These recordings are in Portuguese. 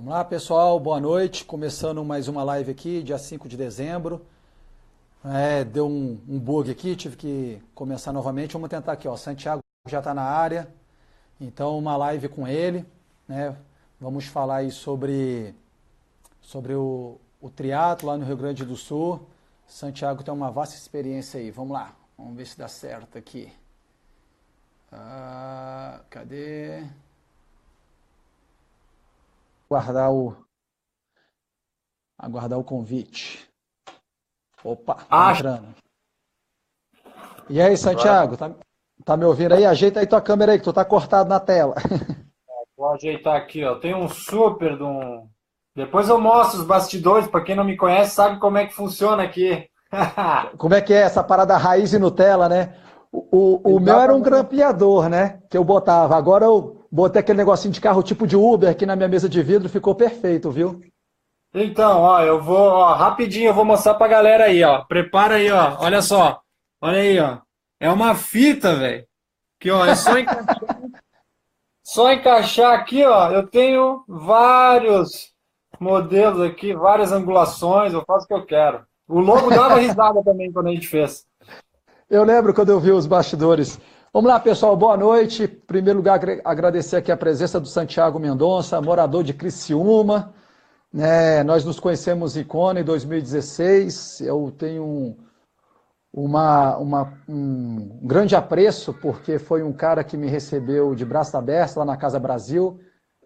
Vamos lá, pessoal, boa noite. Começando mais uma live aqui, dia 5 de dezembro. Deu um bug aqui, tive que começar novamente. Vamos tentar aqui, ó. Santiago já está na área, então uma live com ele, né? Vamos falar aí sobre o triatlo lá no Rio Grande do Sul. Santiago tem uma vasta experiência aí. Vamos lá, vamos ver se dá certo aqui. Cadê? Aguardar o convite. Opa, tá entrando. E aí, Santiago, tá me ouvindo aí? Ajeita aí tua câmera aí, que tu tá cortado na tela. Vou ajeitar aqui, ó. Tem um super de um. Depois eu mostro os bastidores, para quem não me conhece, sabe como é que funciona aqui. Como é que é essa parada raiz e Nutella, né? O meu era um grampeador, né? Que eu botava. Agora eu botei aquele negocinho de carro tipo de Uber aqui na minha mesa de vidro, ficou perfeito, viu? Então, ó, eu vou, ó, rapidinho, eu vou mostrar pra galera aí, ó. Prepara aí, ó. Olha só. Olha aí, ó. É uma fita, velho. Que, ó, é só encaixar aqui, ó. Eu tenho vários modelos aqui, várias angulações, eu faço o que eu quero. O lobo dava risada também quando a gente fez. Eu lembro quando eu vi os bastidores. Vamos lá, pessoal, boa noite. Em primeiro lugar, agradecer aqui a presença do Santiago Mendonça, morador de Criciúma. Nós nos conhecemos em Kona em 2016. Eu tenho um grande apreço, porque foi um cara que me recebeu de braços abertos lá na Casa Brasil.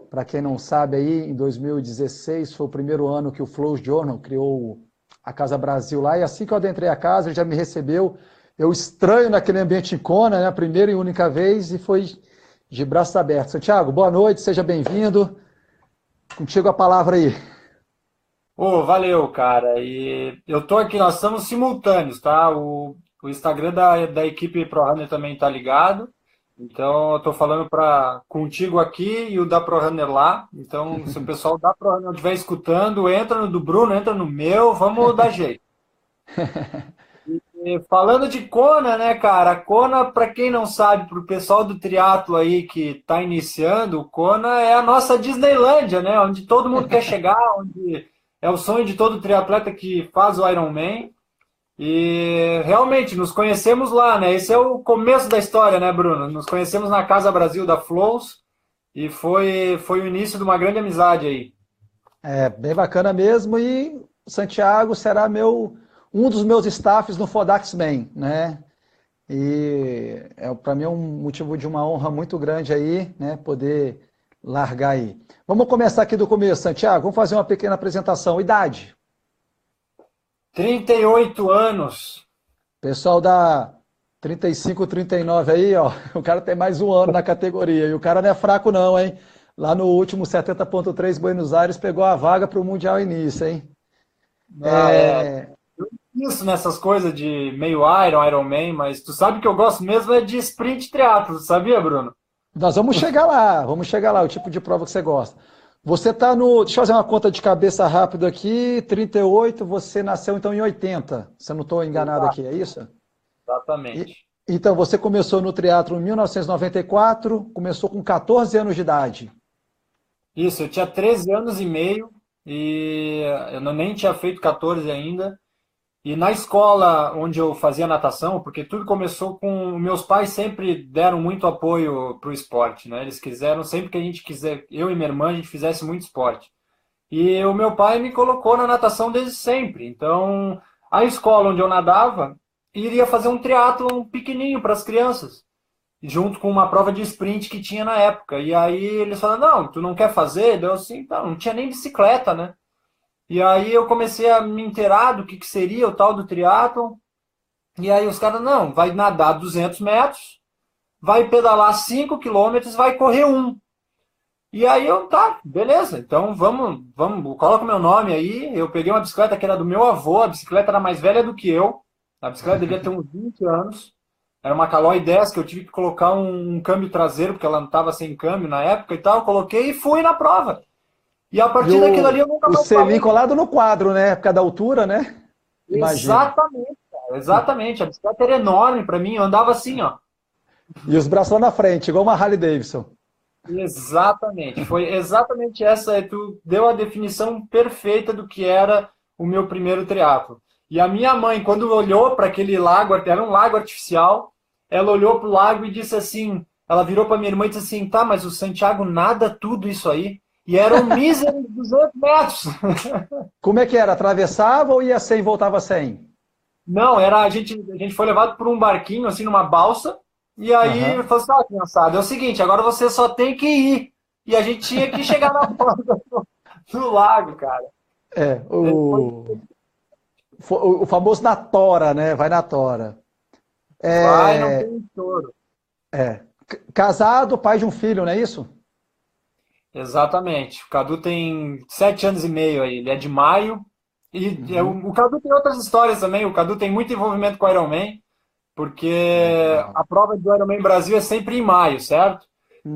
Para quem não sabe, aí, em 2016 foi o primeiro ano que o Flow Journal criou a Casa Brasil lá. E assim que eu adentrei a casa, ele já me recebeu. Eu estranho naquele ambiente em Kona, né? A primeira e única vez, e foi de braços abertos. Santiago, boa noite, seja bem-vindo. Contigo a palavra aí. Ô, valeu, cara. E eu tô aqui, nós estamos simultâneos, tá? O Instagram da equipe ProRunner também tá ligado. Então, eu tô falando contigo aqui e o da ProRunner lá. Então, se o pessoal da ProRunner estiver escutando, entra no do Bruno, entra no meu, vamos dar jeito. E falando de Kona, né, cara? Kona, para quem não sabe, pro pessoal do triatlo aí que tá iniciando, Kona é a nossa Disneylândia, né? Onde todo mundo quer chegar, onde é o sonho de todo triatleta que faz o Ironman. E realmente nos conhecemos lá, né? Esse é o começo da história, né, Bruno? Nos conhecemos na Casa Brasil da Flows e foi o início de uma grande amizade aí. É bem bacana mesmo. E o Santiago será um dos meus staffs no Fodax Man, né? E para mim é um motivo de uma honra muito grande aí, né? Poder largar aí. Vamos começar aqui do começo, Santiago. Vamos fazer uma pequena apresentação. Idade. 38 anos. Pessoal da 35, 39 aí, ó. O cara tem mais um ano na categoria. E o cara não é fraco, não, hein? Lá no último 70.3 Buenos Aires pegou a vaga para o Mundial Início, hein? Ah, é. Isso nessas coisas de meio Iron, Ironman, mas tu sabe que eu gosto mesmo é de sprint triatlo, sabia, Bruno? Nós vamos chegar lá, o tipo de prova que você gosta. Você tá no. Deixa eu fazer uma conta de cabeça rápida aqui. 38, você nasceu então em 80. Se eu não estou enganado aqui, é isso? E- Exatamente. então, você começou no triatlo em 1994, começou com 14 anos de idade. Isso, eu tinha 13 anos e meio e eu nem tinha feito 14 ainda. E na escola onde eu fazia natação, porque tudo começou com. Meus pais sempre deram muito apoio para o esporte, né? Eles quiseram sempre que a gente quiser, eu e minha irmã, a gente fizesse muito esporte. E o meu pai me colocou na natação desde sempre. Então, a escola onde eu nadava iria fazer um triatlo pequenininho para as crianças, junto com uma prova de sprint que tinha na época. E aí eles falaram: não, tu não quer fazer? Deu assim, então, não tinha nem bicicleta, né? E aí eu comecei a me inteirar do que seria o tal do triatlon. E aí os caras, não, vai nadar 200 metros, vai pedalar 5 quilômetros, vai correr um. E aí eu, tá, beleza, então vamos, coloca o meu nome aí. Eu peguei uma bicicleta que era do meu avô, a bicicleta era mais velha do que eu. A bicicleta devia ter uns 20 anos. Era uma Caloi 10 que eu tive que colocar um câmbio traseiro, porque ela não estava sem câmbio na época e tal. Eu coloquei e fui na prova. E a E partir daquilo ali eu nunca o mais selinho parei. colado no quadro, né? Por causa da altura, né? Imagino. Exatamente, cara, exatamente. A bicicleta era enorme para mim, eu andava assim, ó. E os braços lá na frente, igual uma Harley Davidson. Exatamente, foi exatamente essa. Tu deu a definição perfeita do que era o meu primeiro triatlo. E a minha mãe, quando olhou para aquele lago, era um lago artificial, ela olhou para o lago e disse assim: ela virou para minha irmã e disse assim, tá, mas o Santiago nada tudo isso aí. E eram míseros 200 metros. Como é que era? Atravessava ou ia 100 e voltava 100? Não, a gente foi levado por um barquinho, assim, numa balsa, e aí Aham. falou assim, criançada, é o seguinte, agora você só tem que ir. E a gente tinha que chegar na borda do lago, cara. É, Foi, o famoso na tora, né? Vai na tora. vai, não É, tem choro. casado, pai de um filho, não é isso? Exatamente. O Cadu tem 7 anos e meio aí, ele é de maio. E Uhum. o Cadu tem outras histórias também, o Cadu tem muito envolvimento com o Ironman, porque Legal. a prova do Ironman Brasil é sempre em maio, certo?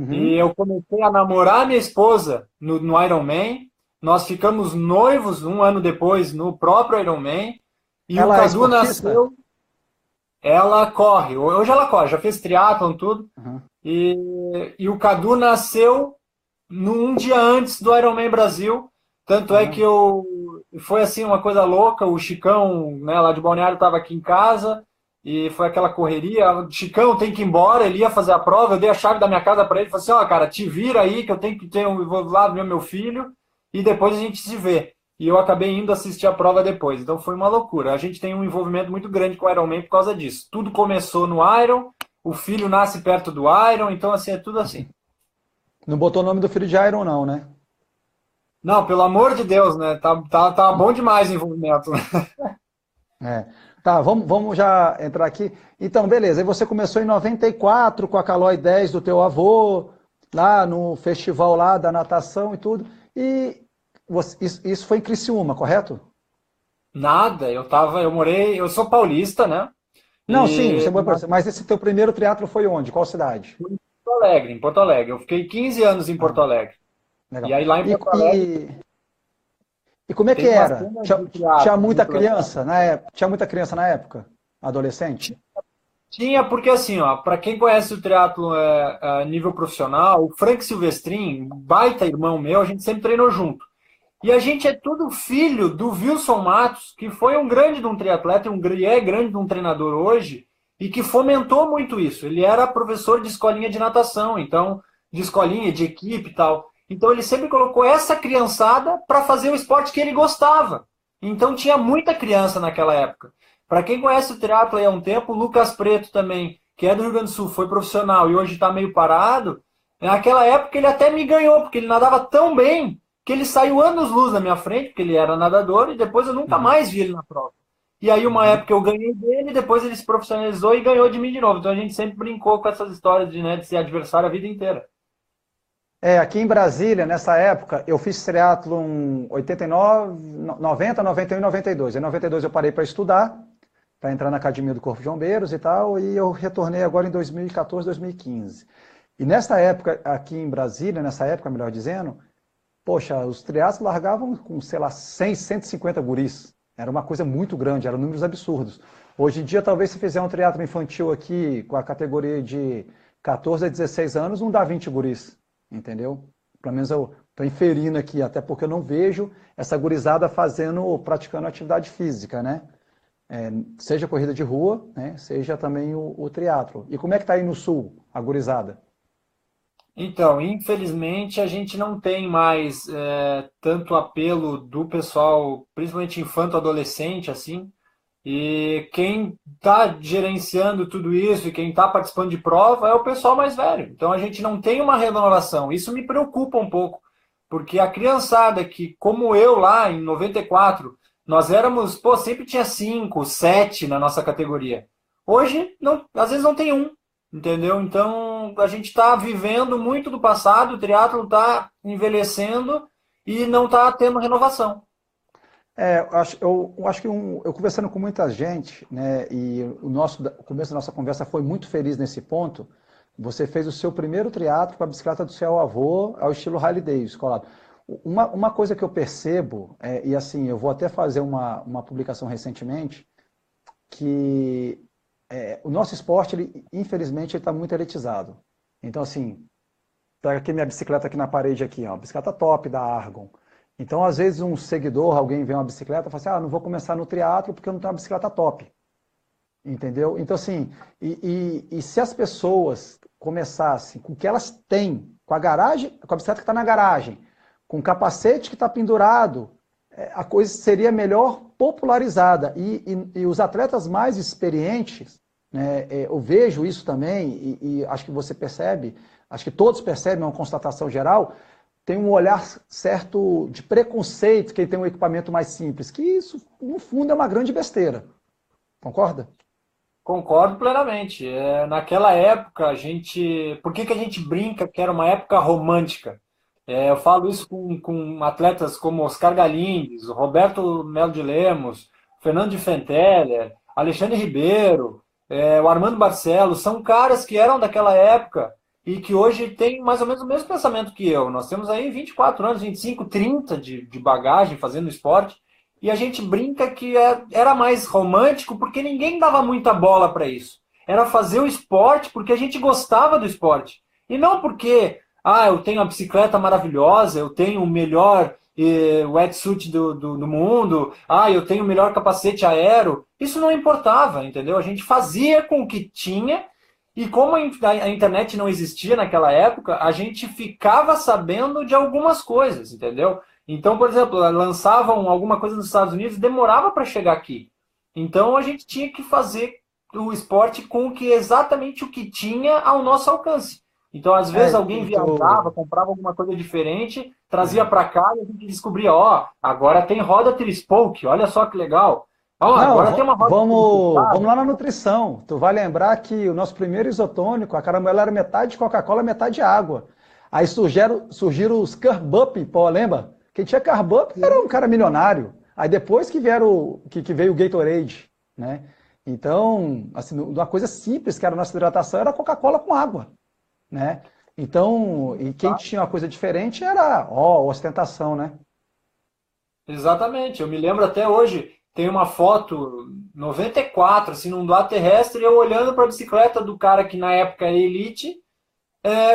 E Uhum. eu comecei a namorar minha esposa no Ironman. Nós ficamos noivos um ano depois no próprio Ironman. E o Ela é Cadu esportista? nasceu, ela corre. Hoje ela corre, já fez triatlon, tudo. Uhum. E o Cadu nasceu um dia antes do Ironman Brasil. Tanto é que Uhum. foi assim uma coisa louca. O Chicão, né, lá de Balneário, estava aqui em casa e foi aquela correria. O Chicão tem que ir embora, ele ia fazer a prova. Eu dei a chave da minha casa para ele, falei assim: ó, cara, te vira aí que eu tenho que ter vou lá ver meu filho e depois a gente se vê. E eu acabei indo assistir a prova depois. Então foi uma loucura. A gente tem um envolvimento muito grande com o Ironman por causa disso. Tudo começou no Iron, o filho nasce perto do Iron, então assim é tudo assim. Não botou o nome do filho de Iron, não, né? Não, pelo amor de Deus, né? Tá bom demais o envolvimento, né? É. Tá, vamos já entrar aqui. Então, beleza. Aí você começou em 94 com a Calói 10 do teu avô, lá no festival lá da natação e tudo. E isso foi em Criciúma, correto? Nada, eu sou paulista, né? Não, sim, você E foi para mas esse teu primeiro triatlo foi onde? Qual cidade? nasci em Porto Alegre, em Porto Alegre. Eu fiquei 15 anos em Porto Ah, Alegre. E legal. aí lá em E, Porto Alegre e, e como é que tem uma era? cena Tinha, de tinha teatro muita muito legal. criança na época? Tinha muita criança na época? Adolescente? Tinha, porque assim, ó, para quem conhece o triatlo a nível profissional, o Frank Silvestrin, baita irmão meu, a gente sempre treinou junto. E a gente é tudo filho do Wilson Matos, que foi um grande de um triatleta e é grande de um treinador hoje, e que fomentou muito isso. Ele era professor de escolinha de natação, então, de escolinha, de equipe e tal. Então ele sempre colocou essa criançada para fazer o esporte que ele gostava. Então tinha muita criança naquela época. Para quem conhece o triatlo há um tempo, o Lucas Preto também, que é do Rio Grande do Sul, foi profissional e hoje está meio parado. Naquela época ele até me ganhou, porque ele nadava tão bem que ele saiu anos-luz na minha frente, porque ele era nadador, e depois eu nunca Uhum, mais vi ele na prova. E aí uma uhum. época eu ganhei dele, depois ele se profissionalizou e ganhou de mim de novo. Então a gente sempre brincou com essas histórias de, né, de ser adversário a vida inteira. É, aqui em Brasília, nessa época, eu fiz triatlon 89, 90, 91 e 92. Em 92 eu parei para estudar, para entrar na Academia do Corpo de Bombeiros e tal, e eu retornei agora em 2014, 2015. E nessa época, aqui em Brasília, nessa época, melhor dizendo, poxa, os triatlos largavam com, sei lá, 100, 150 guris. Era uma coisa muito grande, eram números absurdos. Hoje em dia, talvez se fizer um triatlo infantil aqui, com a categoria de 14 a 16 anos, não dá 20 guris, entendeu? Pelo menos eu estou inferindo aqui, até porque eu não vejo essa gurizada fazendo, praticando atividade física, né? É, seja corrida de rua, né? Seja também o triatlo. E como é que tá aí no sul, a gurizada? Então, infelizmente, a gente não tem mais tanto apelo do pessoal, principalmente infanto-adolescente, assim. E quem está gerenciando tudo isso e quem está participando de prova é o pessoal mais velho. Então a gente não tem uma renovação. Isso me preocupa um pouco, porque a criançada que, como eu lá em 94, nós éramos, pô, sempre tinha 5, 7 na nossa categoria. Hoje, não, às vezes não tem um, entendeu? Então a gente está vivendo muito do passado, o triatlo está envelhecendo e não está tendo renovação. É, eu acho que eu conversando com muita gente, né, e o começo da nossa conversa foi muito feliz nesse ponto. Você fez o seu primeiro triatlo com a bicicleta do seu avô, ao estilo Harley Davidson, colado. Uma coisa que eu percebo, e assim, eu vou até fazer uma publicação recentemente, que o nosso esporte, ele, infelizmente, está muito elitizado. Então, assim, Tá aqui minha bicicleta aqui na parede aqui, ó, bicicleta top da Argon. Então, às vezes, um seguidor, alguém vê uma bicicleta e fala assim, não vou começar no triatlo porque eu não tenho uma bicicleta top. Entendeu? Então, assim, e se as pessoas começassem com o que elas têm, com a garagem, com a bicicleta que está na garagem, com o capacete que está pendurado, a coisa seria melhor popularizada. E os atletas mais experientes, né, eu vejo isso também, e acho que você percebe, acho que todos percebem, é uma constatação geral, tem um olhar certo de preconceito quem tem um equipamento mais simples, que isso, no fundo, é uma grande besteira. Concorda? Concordo plenamente. Naquela época, a gente. Por que a gente brinca que era uma época romântica? Eu falo isso com atletas como Oscar Galindes, Roberto Melo de Lemos, Fernando de Fenteller, Alexandre Ribeiro, o Armando Barcelos. São caras que eram daquela época e que hoje têm mais ou menos o mesmo pensamento que eu. Nós temos aí 24 anos, 25, 30 de bagagem fazendo esporte. E a gente brinca que era mais romântico porque ninguém dava muita bola para isso. Era fazer o esporte porque a gente gostava do esporte. E não porque, eu tenho a bicicleta maravilhosa, eu tenho o melhor wetsuit do mundo, eu tenho o melhor capacete aero. Isso não importava, entendeu? A gente fazia com o que tinha. E como a internet não existia naquela época, a gente ficava sabendo de algumas coisas, entendeu? Então, por exemplo, lançavam alguma coisa nos Estados Unidos, demorava para chegar aqui. Então, a gente tinha que fazer o esporte com exatamente o que tinha ao nosso alcance. Então, às vezes, alguém viajava, comprava alguma coisa diferente, trazia para cá e a gente descobria, agora tem roda Trispoke, olha só que legal. Agora tem uma roda vamos lá na nutrição. Tu vai lembrar que o nosso primeiro isotônico, a caramela era metade Coca-Cola, metade água. Aí surgiram os Carb Up, pô, lembra? Quem tinha Carb Up era um cara milionário. Aí depois que veio o Gatorade, né? Então, assim, uma coisa simples que era a nossa hidratação era Coca-Cola com água, né? Então, e quem tinha uma coisa diferente era, ostentação, né? Exatamente. Eu me lembro até hoje, tem uma foto 94, assim, num doar terrestre, eu olhando para a bicicleta do cara que na época era elite,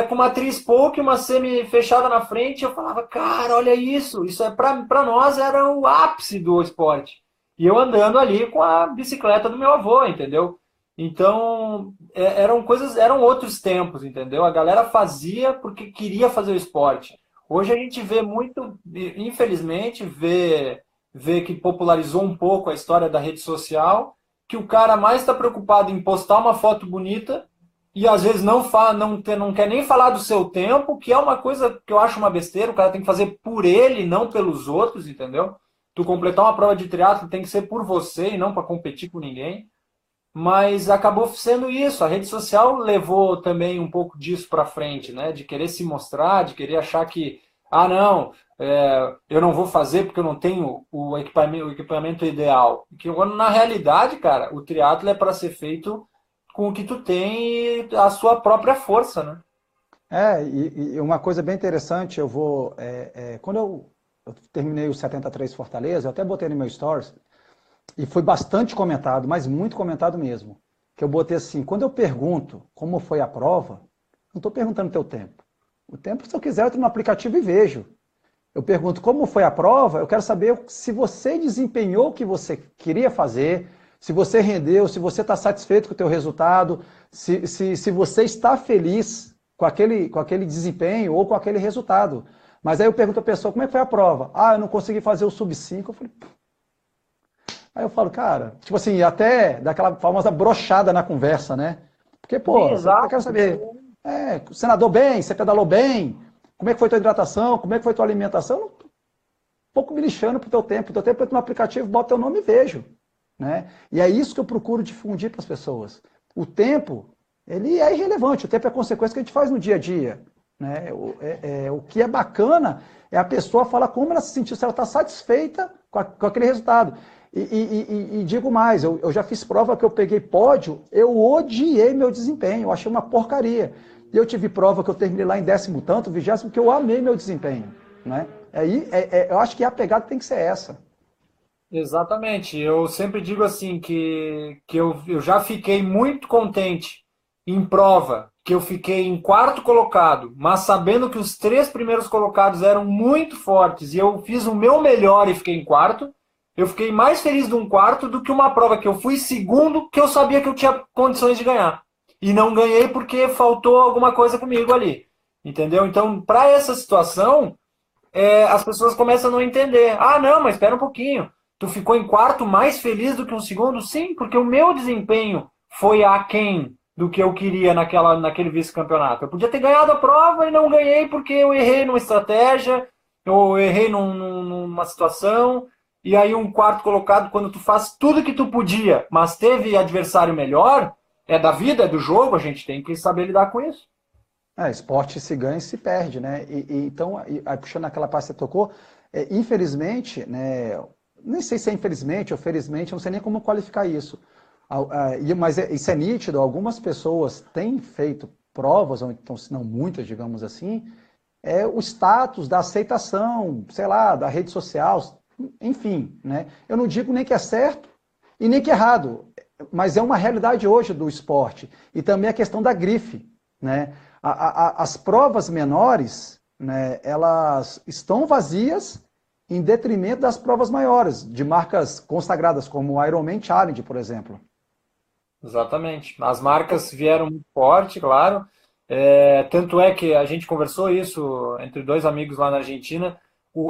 com uma Trispoke, uma semi fechada na frente, eu falava, cara, olha isso para nós era o ápice do esporte. E eu andando ali com a bicicleta do meu avô, entendeu? Então, eram outros tempos, entendeu? A galera fazia porque queria fazer o esporte. Hoje a gente vê muito, infelizmente, vê que popularizou um pouco a história da rede social, que o cara mais está preocupado em postar uma foto bonita e às vezes não quer nem falar do seu tempo, que é uma coisa que eu acho uma besteira, o cara tem que fazer por ele, não pelos outros, entendeu? Tu completar uma prova de triatlo tem que ser por você e não para competir com ninguém. Mas acabou sendo isso, a rede social levou também um pouco disso para frente, né? De querer se mostrar, de querer achar que, não, eu não vou fazer porque eu não tenho o equipamento ideal. Que na realidade, cara, o triatlo é para ser feito com o que tu tem e a sua própria força, né? E uma coisa bem interessante, quando eu terminei o 73 Fortaleza, eu até botei no meu stories, e foi bastante comentado, mas muito comentado mesmo, que eu botei assim, quando eu pergunto como foi a prova, não estou perguntando o teu tempo. O tempo, se eu quiser, eu entro no aplicativo e vejo. Eu pergunto como foi a prova, eu quero saber se você desempenhou o que você queria fazer, se você rendeu, se você está satisfeito com o teu resultado, se você está feliz com aquele desempenho ou com aquele resultado. Mas aí eu pergunto à pessoa, como é que foi a prova? Eu não consegui fazer o sub 5. Eu falei... Aí eu falo, cara, tipo assim, até daquela famosa brochada na conversa, né? Porque, pô, eu quero saber, o senador bem, você pedalou bem, como é que foi tua hidratação, como é que foi tua alimentação? Um pouco me lixando pro teu tempo. O teu tempo eu entro no aplicativo, boto teu nome e vejo, né? E é isso que eu procuro difundir para as pessoas. O tempo, ele é irrelevante, o tempo é consequência que a gente faz no dia a dia, né? O que é bacana é a pessoa falar como ela se sentiu, se ela está satisfeita com aquele resultado. E digo mais, eu já fiz prova que eu peguei pódio, eu odiei meu desempenho, eu achei uma porcaria. E eu tive prova que eu terminei lá em 10º tanto, 20º, que eu amei meu desempenho, né? Eu acho que a pegada tem que ser essa. Exatamente. Eu sempre digo assim que eu já fiquei muito contente em prova que eu fiquei em quarto colocado, mas sabendo que os 3 primeiros colocados eram muito fortes e eu fiz o meu melhor e fiquei em quarto, eu fiquei mais feliz de um quarto do que uma prova que eu fui segundo, que eu sabia que eu tinha condições de ganhar. E não ganhei porque faltou alguma coisa comigo ali. Entendeu? Então, para essa situação, as pessoas começam a não entender. Ah, não, mas espera um pouquinho. Tu ficou em quarto mais feliz do que um segundo? Sim, porque o meu desempenho foi aquém do que eu queria naquele vice-campeonato. Eu podia ter ganhado a prova e não ganhei porque eu errei numa estratégia, eu errei numa situação, e aí um quarto colocado, quando tu faz tudo que tu podia, mas teve adversário melhor, é da vida, é do jogo, a gente tem que saber lidar com isso. Esporte se ganha e se perde, né? Então, aí puxando aquela parte que você tocou, infelizmente, né, nem sei se é infelizmente ou felizmente, eu não sei nem como qualificar isso. Mas isso é nítido, algumas pessoas têm feito provas, ou então, se não muitas, digamos assim, o status da aceitação, sei lá, da rede social, enfim, né? Eu não digo nem que é certo e nem que é errado, mas é uma realidade hoje do esporte. E também a questão da grife, né? As provas menores, né, elas estão vazias em detrimento das provas maiores, de marcas consagradas, como o Ironman Challenge, por exemplo. Exatamente. As marcas vieram muito forte, claro. Tanto é que a gente conversou isso entre 2 amigos lá na Argentina,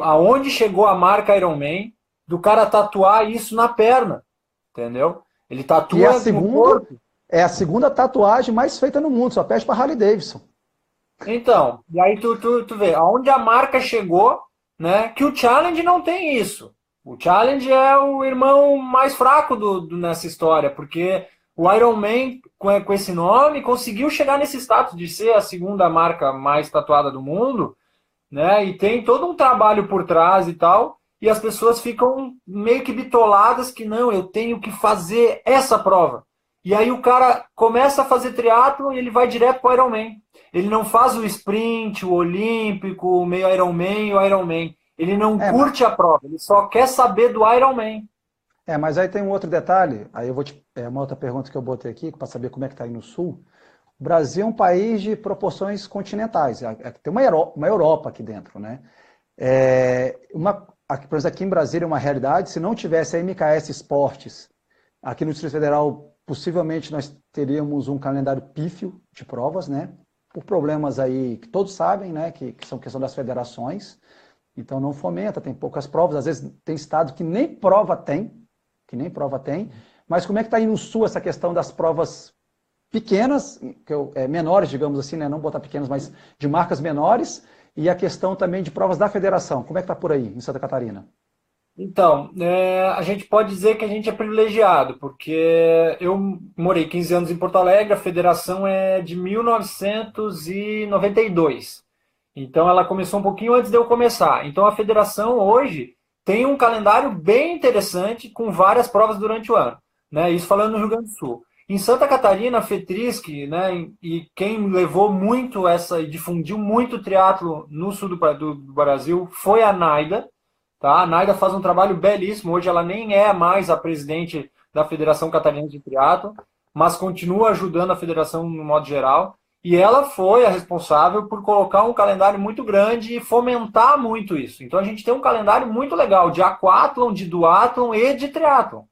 aonde chegou a marca Ironman, do cara tatuar isso na perna, entendeu? Ele tatua no corpo. É a segunda tatuagem mais feita no mundo, só perde para Harley Davidson. Então, e aí tu vê, aonde a marca chegou, né, que o Challenge não tem isso. O Challenge é o irmão mais fraco nessa história, porque o Ironman, com esse nome, conseguiu chegar nesse status de ser a segunda marca mais tatuada do mundo, né, e tem todo um trabalho por trás e tal, e as pessoas ficam meio que bitoladas que não, eu tenho que fazer essa prova. E aí o cara começa a fazer triatlo e ele vai direto para o Ironman. Ele não faz o sprint, o olímpico, o meio Ironman e o Ironman. Ele não curte a prova, ele só quer saber do Ironman. Mas aí tem um outro detalhe, aí eu vou uma outra pergunta que eu botei aqui, para saber como é que está aí no Sul. O Brasil é um país de proporções continentais, tem uma Europa aqui dentro, né? Por exemplo, aqui em Brasília é uma realidade, se não tivesse a MKS Esportes, aqui no Distrito Federal, possivelmente nós teríamos um calendário pífio de provas, né? Por problemas aí que todos sabem, né? Que são questão das federações. Então não fomenta, tem poucas provas. Às vezes tem estado que nem prova tem. Mas como é que está aí no Sul essa questão das provas pequenas, menores, digamos assim, né? Não botar pequenas, mas de marcas menores, e a questão também de provas da federação. Como é que está por aí, em Santa Catarina? Então, a gente pode dizer que a gente é privilegiado, porque eu morei 15 anos em Porto Alegre, a federação é de 1992. Então, ela começou um pouquinho antes de eu começar. Então, a federação hoje tem um calendário bem interessante, com várias provas durante o ano, né? Isso falando no Rio Grande do Sul. Em Santa Catarina, a FETRISC, né, e quem levou muito e difundiu muito o triatlo no sul do Brasil foi a NAIDA. Tá? A NAIDA faz um trabalho belíssimo. Hoje ela nem é mais a presidente da Federação Catarinense de Triatlo, mas continua ajudando a federação no modo geral. E ela foi a responsável por colocar um calendário muito grande e fomentar muito isso. Então a gente tem um calendário muito legal de aquatlon, de duatlon e de triatlon.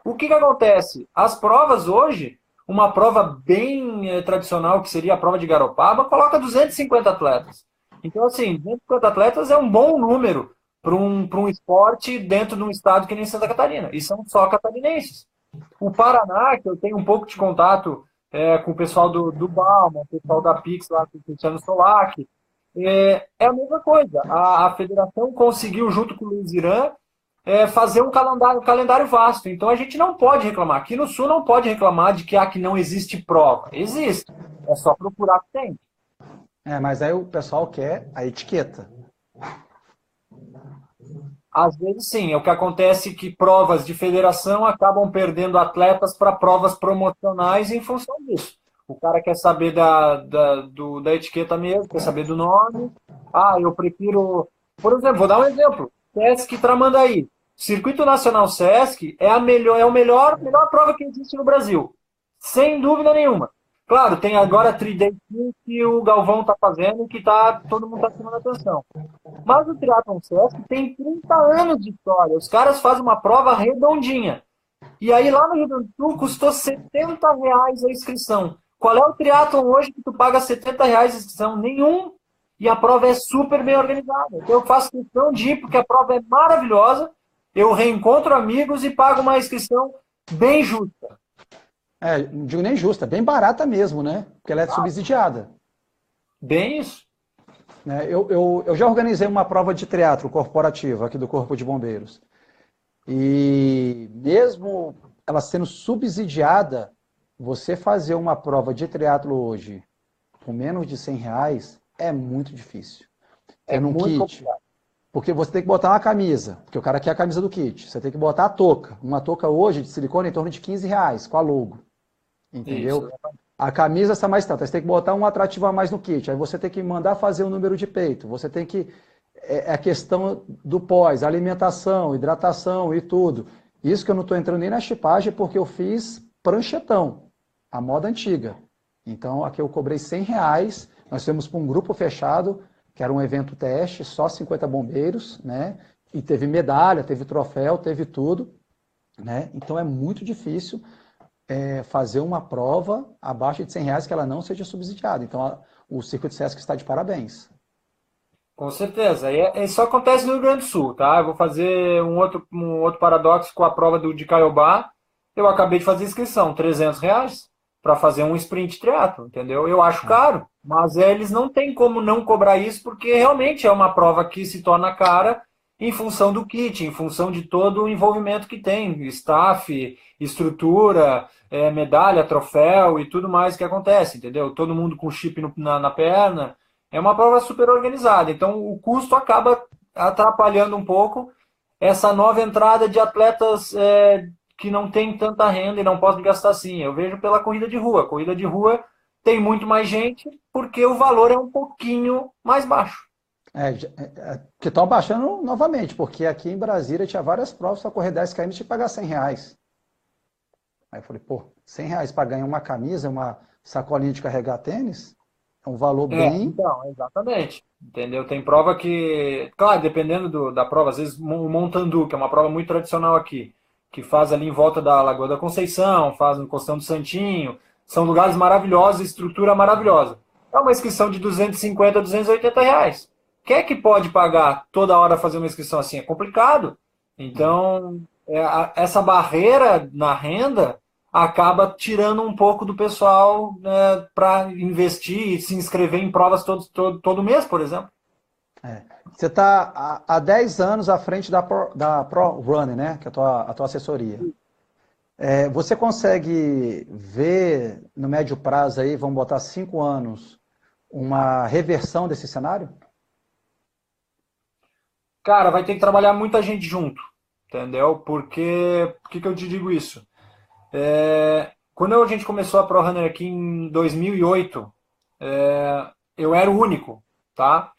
O que acontece? As provas hoje, uma prova bem tradicional, que seria a prova de Garopaba, coloca 250 atletas. Então, assim, 250 atletas é um bom número para um esporte dentro de um estado que nem Santa Catarina. E são só catarinenses. O Paraná, que eu tenho um pouco de contato com o pessoal do Balma, o pessoal da Pix, lá com o Cristiano Solak, é a mesma coisa. A federação conseguiu, junto com o Luiz Irã, fazer um calendário vasto. Então a gente não pode reclamar. Aqui no Sul não pode reclamar de que não existe prova. Existe. É só procurar que tem. Mas aí o pessoal quer a etiqueta. Às vezes sim. O que acontece é que provas de federação acabam perdendo atletas para provas promocionais em função disso. O cara quer saber da etiqueta mesmo, quer saber do nome. Eu prefiro... Por exemplo, vou dar um exemplo. Sesc Tramandaí. Circuito Nacional Sesc é a melhor prova que existe no Brasil. Sem dúvida nenhuma. Claro, tem agora a 3D que o Galvão está fazendo, que todo mundo está chamando atenção. Mas o Triathlon Sesc tem 30 anos de história. Os caras fazem uma prova redondinha. E aí lá no Rio Grande do Sul custou R$ 70 a inscrição. Qual é o triatlon hoje que tu paga R$ 70 a inscrição? Nenhum. E a prova é super bem organizada. Então eu faço questão de ir porque a prova é maravilhosa. Eu reencontro amigos e pago uma inscrição bem justa. Não digo nem justa, bem barata mesmo, né? Porque ela é subsidiada. Bem isso. Eu já organizei uma prova de triatlo corporativa aqui do Corpo de Bombeiros. E mesmo ela sendo subsidiada, você fazer uma prova de triatlo hoje com menos de R$ 100 é muito difícil. É num muito kit. complicado. Porque você tem que botar uma camisa, porque o cara quer a camisa do kit. Você tem que botar a touca. Uma touca hoje de silicone em torno de R$ 15 com a logo. Entendeu? Isso. A camisa está mais tanto. Aí você tem que botar um atrativo a mais no kit. Aí você tem que mandar fazer o número de peito. Você tem que... É a questão do pós, alimentação, hidratação e tudo. Isso que eu não estou entrando nem na chipagem, porque eu fiz pranchetão, a moda antiga. Então, aqui eu cobrei R$ 100. Nós fomos para um grupo fechado, que era um evento teste, só 50 bombeiros, né? E teve medalha, teve troféu, teve tudo, né? Então, é muito difícil fazer uma prova abaixo de R$ 100 que ela não seja subsidiada. Então, o Circuito Sesc está de parabéns. Com certeza. Isso acontece no Rio Grande do Sul, tá? Eu vou fazer um outro paradoxo com a prova de Caiobá. Eu acabei de fazer inscrição, R$ 300 para fazer um sprint triatlo, entendeu? Eu acho caro, mas eles não têm como não cobrar isso, porque realmente é uma prova que se torna cara em função do kit, em função de todo o envolvimento que tem, staff, estrutura, medalha, troféu e tudo mais que acontece, entendeu? Todo mundo com chip na perna. É uma prova super organizada, então o custo acaba atrapalhando um pouco essa nova entrada de atletas que não tem tanta renda e não podem gastar assim. Eu vejo pela corrida de rua. A corrida de rua tem muito mais gente porque o valor é um pouquinho mais baixo. Que estão baixando novamente, porque aqui em Brasília tinha várias provas para correr 10 km tinha que pagar R$ 100. Aí eu falei, R$ 100 para ganhar uma camisa, uma sacolinha de carregar tênis? É um valor bem... Então, exatamente. Entendeu? Tem prova que, claro, dependendo da prova, às vezes o Montandu, que é uma prova muito tradicional aqui, que faz ali em volta da Lagoa da Conceição, faz no Costão do Santinho, são lugares maravilhosos, estrutura maravilhosa. É uma inscrição de R$ 250 a R$ 280. Quem é que pode pagar toda hora fazer uma inscrição assim? É complicado. Então, essa barreira na renda acaba tirando um pouco do pessoal para investir e se inscrever em provas todo mês, por exemplo. Você está há 10 anos à frente da Pro Running, né? Que é a tua assessoria. Você consegue ver no médio prazo aí, vamos botar 5 anos, uma reversão desse cenário? Cara, vai ter que trabalhar muita gente junto, entendeu? Porque, por que eu te digo isso? Quando a gente começou a Pro Runner aqui em 2008, eu era o único, tá?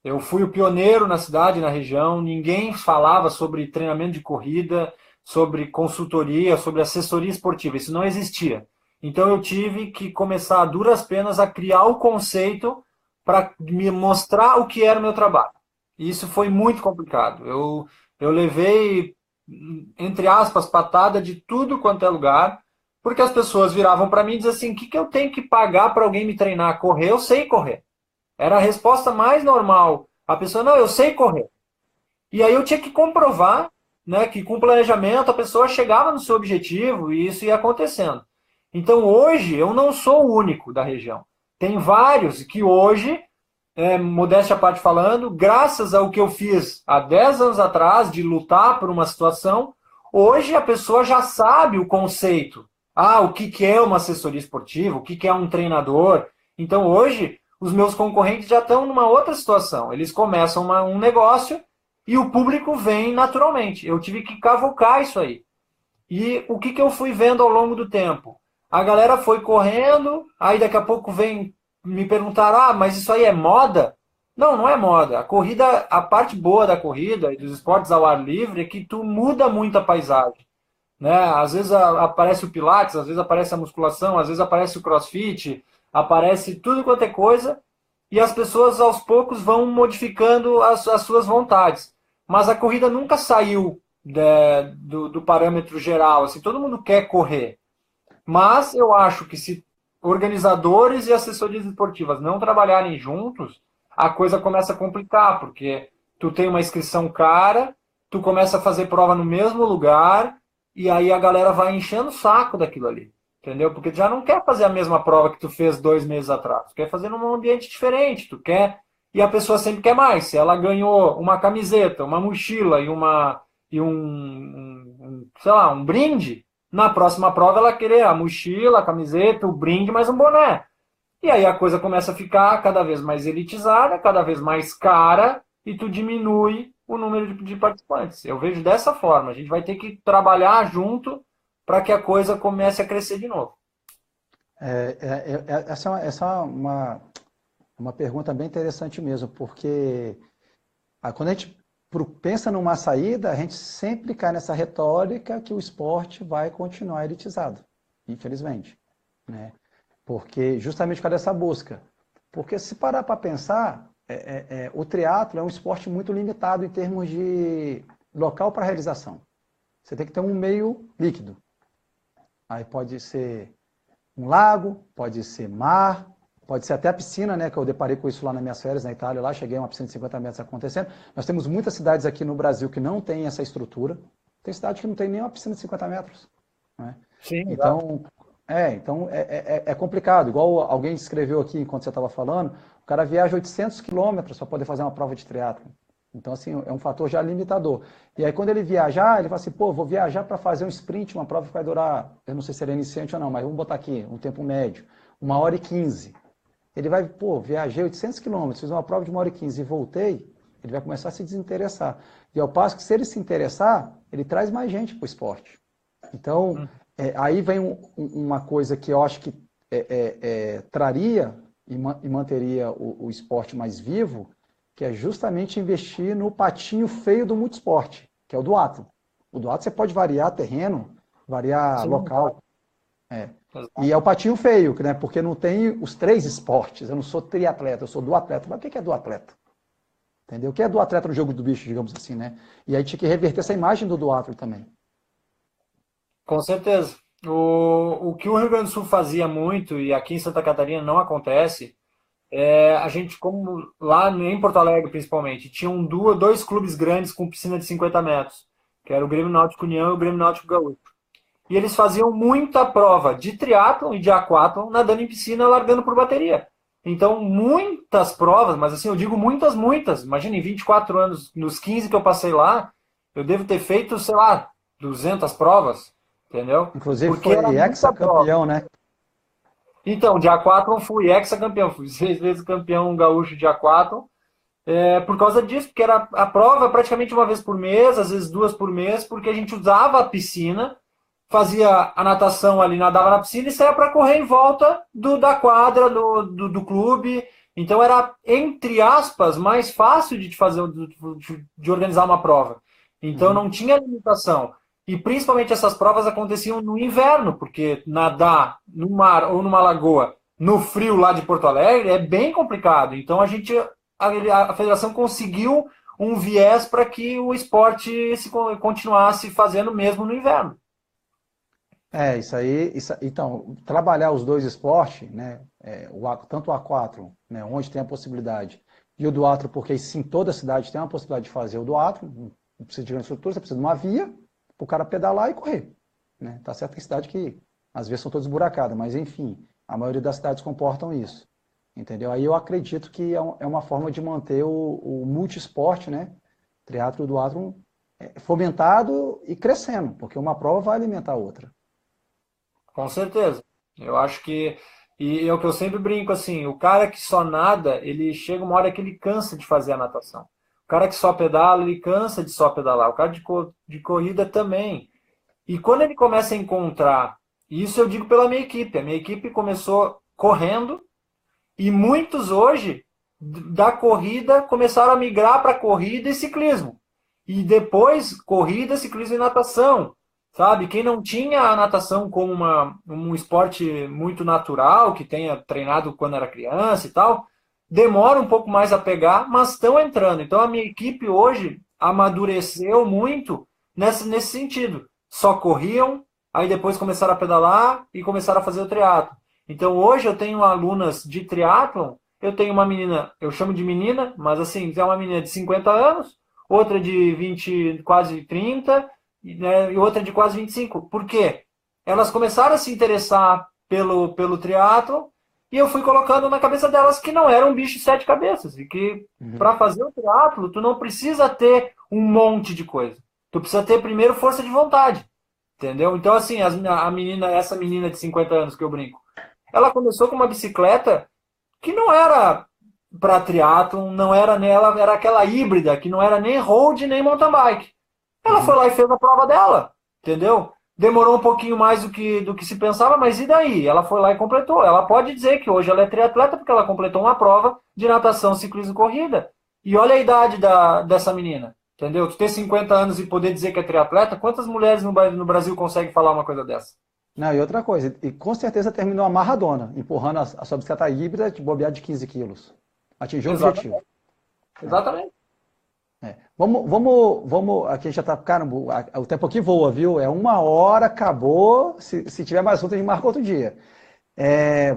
Eu fui o pioneiro na cidade, na região, ninguém falava sobre treinamento de corrida, sobre consultoria, sobre assessoria esportiva, isso não existia. Então eu tive que começar a duras penas a criar o conceito para me mostrar o que era o meu trabalho. E isso foi muito complicado. Eu levei, entre aspas, patada de tudo quanto é lugar, porque as pessoas viravam para mim e diziam assim, o que eu tenho que pagar para alguém me treinar? Correr, eu sei correr. Era a resposta mais normal. A pessoa, não, eu sei correr. E aí eu tinha que comprovar, né, que com planejamento a pessoa chegava no seu objetivo e isso ia acontecendo. Então hoje eu não sou o único da região. Tem vários que hoje, modéstia à parte falando, graças ao que eu fiz há 10 anos atrás de lutar por uma situação, hoje a pessoa já sabe o conceito. O que é uma assessoria esportiva, o que é um treinador. Então hoje os meus concorrentes já estão numa outra situação. Eles começam um negócio e o público vem naturalmente. Eu tive que cavocar isso aí. E o que eu fui vendo ao longo do tempo? A galera foi correndo, aí daqui a pouco vem me perguntar, mas isso aí é moda? Não, não é moda. A corrida, a parte boa da corrida e dos esportes ao ar livre é que tu muda muito a paisagem. né? Às vezes aparece o Pilates, às vezes aparece a musculação, às vezes aparece o CrossFit, aparece tudo quanto é coisa, e as pessoas aos poucos vão modificando as suas vontades. Mas a corrida nunca saiu do parâmetro geral, assim, todo mundo quer correr. Mas eu acho que se organizadores e assessorias esportivas não trabalharem juntos, a coisa começa a complicar, porque tu tem uma inscrição cara, tu começa a fazer prova no mesmo lugar, e aí a galera vai enchendo o saco daquilo ali. Entendeu? Porque tu já não quer fazer a mesma prova que tu fez 2 meses atrás. Tu quer fazer num ambiente diferente, tu quer. E a pessoa sempre quer mais. Se ela ganhou uma camiseta, uma mochila sei lá, um brinde, na próxima prova ela querer a mochila, a camiseta, o brinde, mais um boné. E aí a coisa começa a ficar cada vez mais elitizada, cada vez mais cara, e tu diminui o número de participantes. Eu vejo dessa forma. A gente vai ter que trabalhar junto para que a coisa comece a crescer de novo. Essa é uma pergunta bem interessante mesmo, porque quando a gente pensa numa saída, a gente sempre cai nessa retórica que o esporte vai continuar elitizado, infelizmente, né? Porque justamente por causa dessa busca. Porque se parar para pensar, o triatlo é um esporte muito limitado em termos de local para realização. Você tem que ter um meio líquido. Aí pode ser um lago, pode ser mar, pode ser até a piscina, né? Que eu deparei com isso lá nas minhas férias na Itália, lá cheguei a uma piscina de 50 metros acontecendo. Nós temos muitas cidades aqui no Brasil que não têm essa estrutura. Tem cidade que não tem nem uma piscina de 50 metros. Né? Sim, então, é complicado. Igual alguém escreveu aqui enquanto você estava falando, o cara viaja 800 quilômetros para poder fazer uma prova de triatlo. Então, assim, é um fator já limitador. E aí, quando ele viajar, ele fala assim, pô, vou viajar para fazer um sprint, uma prova que vai durar, eu não sei se ele é iniciante ou não, mas vamos botar aqui, um tempo médio, 1h15. Ele vai, pô, viajei 800 quilômetros, fiz uma prova de 1h15 e voltei, ele vai começar a se desinteressar. E ao passo que, se ele se interessar, ele traz mais gente para o esporte. Então, aí vem uma coisa que eu acho que traria e manteria o esporte mais vivo, que é justamente investir no patinho feio do multisporte, que é o duatlo. O duatlo você pode variar terreno, variar local. E é o patinho feio, né? Porque não tem os 3 esportes. Eu não sou triatleta, eu sou duatleta. Mas o que é duatleta? Entendeu? O que é duatleta no jogo do bicho, digamos assim, né? E aí tinha que reverter essa imagem do duatlo também. Com certeza. O que o Rio Grande do Sul fazia muito, e aqui em Santa Catarina não acontece, a gente, como lá em Porto Alegre principalmente, tinham 2 clubes grandes com piscina de 50 metros, que era o Grêmio Náutico União e o Grêmio Náutico Gaúcho. E eles faziam muita prova de triatlon e de aquatlon nadando em piscina, largando por bateria. Então, muitas provas, mas assim, eu digo muitas, muitas. Imagina, em 24 anos, nos 15 que eu passei lá, eu devo ter feito, sei lá, 200 provas, entendeu? Inclusive porque foi ex-campeão, né? Então, de aquatlon fui ex-campeão, fui 6 vezes campeão gaúcho de aquatlon, por causa disso, porque era a prova praticamente uma vez por mês, às vezes 2 por mês, porque a gente usava a piscina, fazia a natação ali, nadava na piscina e saía para correr em volta da quadra, do clube. Então era, entre aspas, mais fácil de fazer, de organizar uma prova. Então não tinha limitação. E principalmente essas provas aconteciam no inverno, porque nadar no mar ou numa lagoa no frio lá de Porto Alegre é bem complicado. Então a federação conseguiu um viés para que o esporte continuasse fazendo mesmo no inverno. Isso aí. Então, trabalhar os 2 esportes, né, tanto o aquatlon, né, onde tem a possibilidade, e o duatlo, porque sim, toda cidade tem uma possibilidade de fazer o duatlo, não precisa de grande estrutura, você precisa de uma via para o cara pedalar e correr. Né? Tá certo que tem cidade que às vezes são todas buracadas, mas enfim, a maioria das cidades comportam isso. Entendeu? Aí eu acredito que é uma forma de manter o multiesporte, né, triatlo e duatlo, fomentado e crescendo, porque uma prova vai alimentar a outra. Com certeza. Eu acho que. E é o que eu sempre brinco assim: o cara que só nada, ele chega uma hora que ele cansa de fazer a natação. O cara que só pedala, ele cansa de só pedalar. O cara de corrida também. E quando ele começa a encontrar, e isso eu digo pela minha equipe, a minha equipe começou correndo, e muitos hoje da corrida começaram a migrar para corrida e ciclismo. E depois corrida, ciclismo e natação. sabe? Quem não tinha a natação como um esporte muito natural, que tenha treinado quando era criança e tal, demora um pouco mais a pegar, mas estão entrando. Então a minha equipe hoje amadureceu muito nesse sentido. Só corriam, aí depois começaram a pedalar e começaram a fazer o triatlo. Então hoje eu tenho alunas de triatlon, eu tenho uma menina, eu chamo de menina, mas assim, é uma menina de 50 anos, outra de 20, quase 30, né, e outra de quase 25. Por quê? Elas começaram a se interessar pelo triatlon e eu fui colocando na cabeça delas que não era um bicho de sete cabeças e que para fazer o triatlo tu não precisa ter um monte de coisa. Tu precisa ter primeiro força de vontade, entendeu? Então assim, essa menina de 50 anos que eu brinco, ela começou com uma bicicleta que não era para triatlon, não era nela, era aquela híbrida que não era nem road nem mountain bike. Ela foi lá e fez a prova dela, entendeu? Demorou um pouquinho mais do que se pensava, mas e daí? Ela foi lá e completou. Ela pode dizer que hoje ela é triatleta porque ela completou uma prova de natação, ciclismo e corrida. E olha a idade dessa menina, entendeu? Tu ter 50 anos e poder dizer que é triatleta, quantas mulheres no Brasil conseguem falar uma coisa dessa? Não, e outra coisa, e com certeza terminou a maradona, empurrando a sua bicicleta híbrida de bobear de 15 quilos. Atingiu o objetivo. Exatamente. Vamos, aqui já tá, caramba, o tempo aqui voa, viu? É 1 hora, acabou, se tiver mais outro, a gente marca outro dia.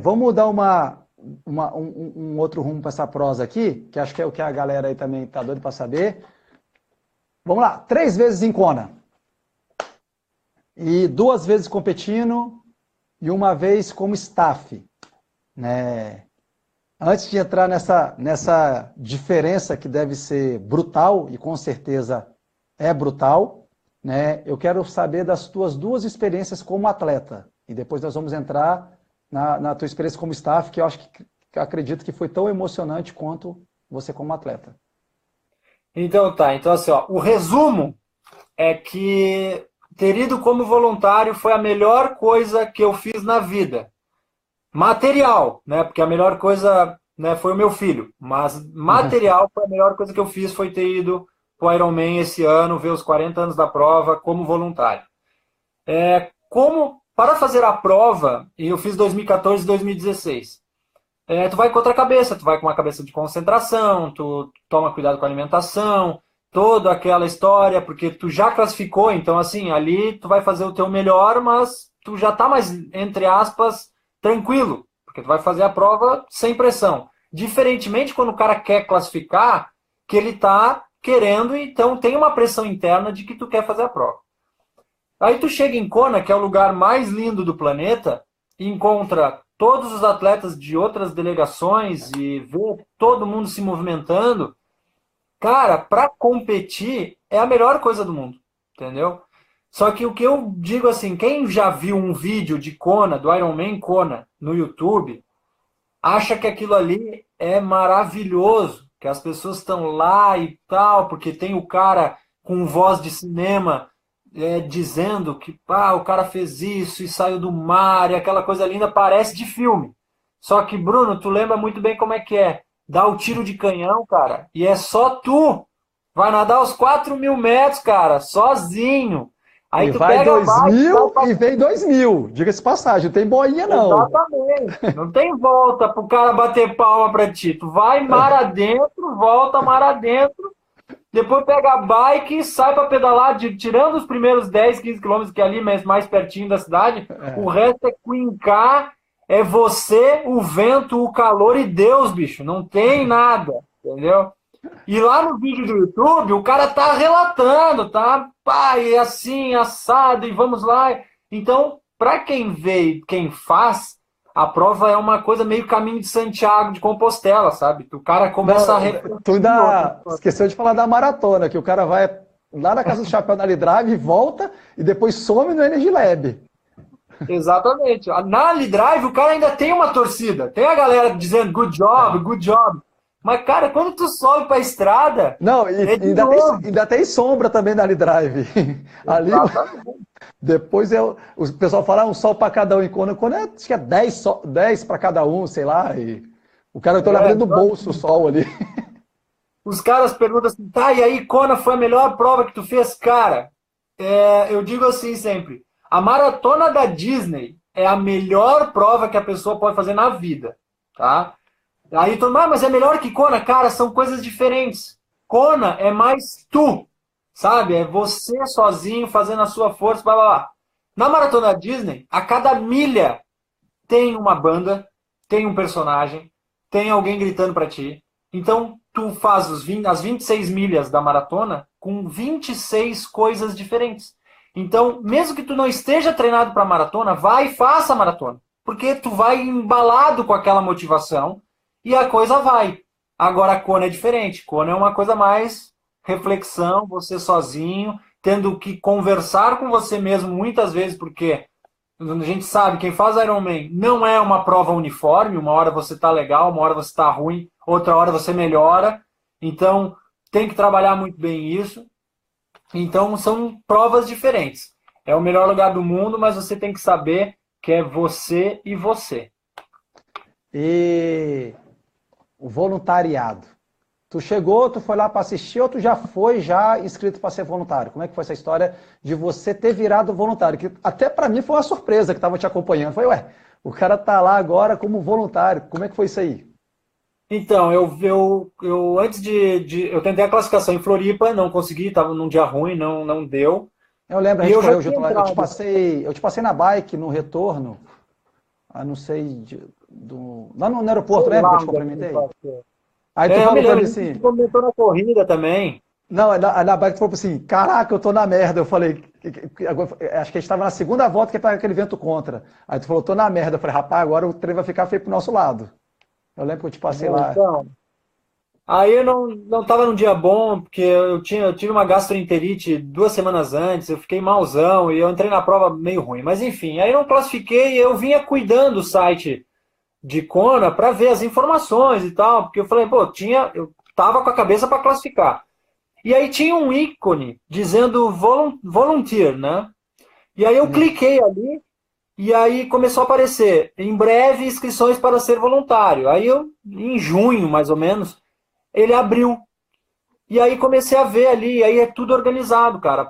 Vamos dar um outro rumo para essa prosa aqui, que acho que é o que a galera aí também tá doido para saber. Vamos lá, 3 vezes em Kona. E 2 vezes competindo e 1 vez como staff, né? Antes de entrar nessa diferença que deve ser brutal, e com certeza é brutal, né? Eu quero saber das tuas 2 experiências como atleta. E depois nós vamos entrar na tua experiência como staff, que eu acho que acredito que foi tão emocionante quanto você como atleta. Então tá, então assim, ó, o resumo é que ter ido como voluntário foi a melhor coisa que eu fiz na vida. Material, né? Porque a melhor coisa, né, foi o meu filho. Mas material foi a melhor coisa que eu fiz, foi ter ido para o Ironman esse ano, ver os 40 anos da prova como voluntário. Para fazer a prova, eu fiz 2014 e 2016. Tu vai com outra cabeça, tu vai com uma cabeça de concentração, tu toma cuidado com a alimentação, toda aquela história, porque tu já classificou, então assim, ali tu vai fazer o teu melhor, mas tu já tá mais, entre aspas, tranquilo, porque tu vai fazer a prova sem pressão. Diferentemente quando o cara quer classificar, que ele tá querendo, então tem uma pressão interna de que tu quer fazer a prova. Aí tu chega em Kona, que é o lugar mais lindo do planeta, e encontra todos os atletas de outras delegações e vê todo mundo se movimentando. Cara, para competir é a melhor coisa do mundo, entendeu? Só que o que eu digo assim, quem já viu um vídeo de Kona, do Ironman Kona, no YouTube, acha que aquilo ali é maravilhoso, que as pessoas estão lá e tal, porque tem o cara com voz de cinema dizendo que o cara fez isso e saiu do mar, e aquela coisa linda, parece de filme. Só que, Bruno, tu lembra muito bem como é que é. Dá o tiro de canhão, cara, e é só tu. Vai nadar os 4.000 metros, cara, sozinho. Aí e tu vai pega 2.000 e vem 2.000. Diga-se passagem, não tem boinha não. Exatamente. Não tem volta pro cara bater palma pra ti. Tu vai mar adentro, volta mar adentro, depois pega a bike e sai pra pedalar, tirando os primeiros 10, 15 quilômetros, que é ali mais pertinho da cidade. O resto é quincar, é você, o vento, o calor e Deus, bicho. Não tem nada, entendeu? E lá no vídeo do YouTube, o cara tá relatando, tá? Pai, é assim, assado, e vamos lá. Então, para quem vê e quem faz, a prova é uma coisa meio caminho de Santiago de Compostela, sabe? O cara começa a tu ainda esqueceu de falar da maratona, que o cara vai lá na Casa do Chapéu na Lidrive, volta e depois some no Energy Lab. Exatamente. Na Lidrive, o cara ainda tem uma torcida. Tem a galera dizendo good job, good job. Mas, cara, quando tu sobe pra estrada... Não, ainda tem sombra também na Lidrive. Ali, depois o pessoal fala um sol para cada um. Quando acho que é 10 para cada um, sei lá. E o cara tá levando do bolso o sol ali. Os caras perguntam assim, tá, e aí, Kona foi a melhor prova que tu fez? Cara, eu digo assim sempre, a maratona da Disney é a melhor prova que a pessoa pode fazer na vida, tá? Aí todo mundo, mas é melhor que Kona? Cara, são coisas diferentes. Kona é mais tu, sabe? É você sozinho fazendo a sua força, blá blá blá. Na maratona da Disney, a cada milha tem uma banda, tem um personagem, tem alguém gritando pra ti. Então, tu faz as 26 milhas da maratona com 26 coisas diferentes. Então, mesmo que tu não esteja treinado para maratona, vai e faça a maratona. Porque tu vai embalado com aquela motivação e a coisa vai. Agora, a Kona é diferente. Kona é uma coisa mais reflexão, você sozinho, tendo que conversar com você mesmo muitas vezes, porque a gente sabe, quem faz Ironman não é uma prova uniforme, uma hora você está legal, uma hora você está ruim, outra hora você melhora. Então, tem que trabalhar muito bem isso. Então, são provas diferentes. É o melhor lugar do mundo, mas você tem que saber que é você e você. E o voluntariado. Tu chegou, tu foi lá para assistir ou tu já foi inscrito para ser voluntário? Como é que foi essa história de você ter virado voluntário? Que até para mim foi uma surpresa que estava te acompanhando. Foi, ué, o cara tá lá agora como voluntário. Como é que foi isso aí? Então, eu antes eu tentei a classificação em Floripa, não consegui, estava num dia ruim, não deu. Eu lembro, a E gente eu já correu tinha junto lá. entrado. Eu te passei na bike no retorno. Não sei, lá no aeroporto, Sei lembra que lá eu te onde é que cumprimentei? passou. Aí tu Eu me falou pra lembro, mim a gente assim, comentou na corrida também. não, na bike tu falou assim, caraca, eu tô na merda. Eu falei, acho que a gente tava na segunda volta que pega aquele vento contra. Aí tu falou, tô na merda. Eu falei, rapaz, agora o trem vai ficar feio pro nosso lado. Eu lembro que eu te passei lá. Então, aí eu não estava num dia bom, porque eu tive uma gastroenterite 2 semanas antes, eu fiquei malzão e eu entrei na prova meio ruim. Mas enfim, aí eu não classifiquei, eu vinha cuidando do site de Kona para ver as informações e tal, porque eu falei, pô, eu tava com a cabeça para classificar. E aí tinha um ícone dizendo volunteer, né? E aí eu cliquei ali e aí começou a aparecer, em breve, inscrições para ser voluntário. Aí eu, em junho, mais ou menos, ele abriu. E aí comecei a ver ali, aí é tudo organizado, cara,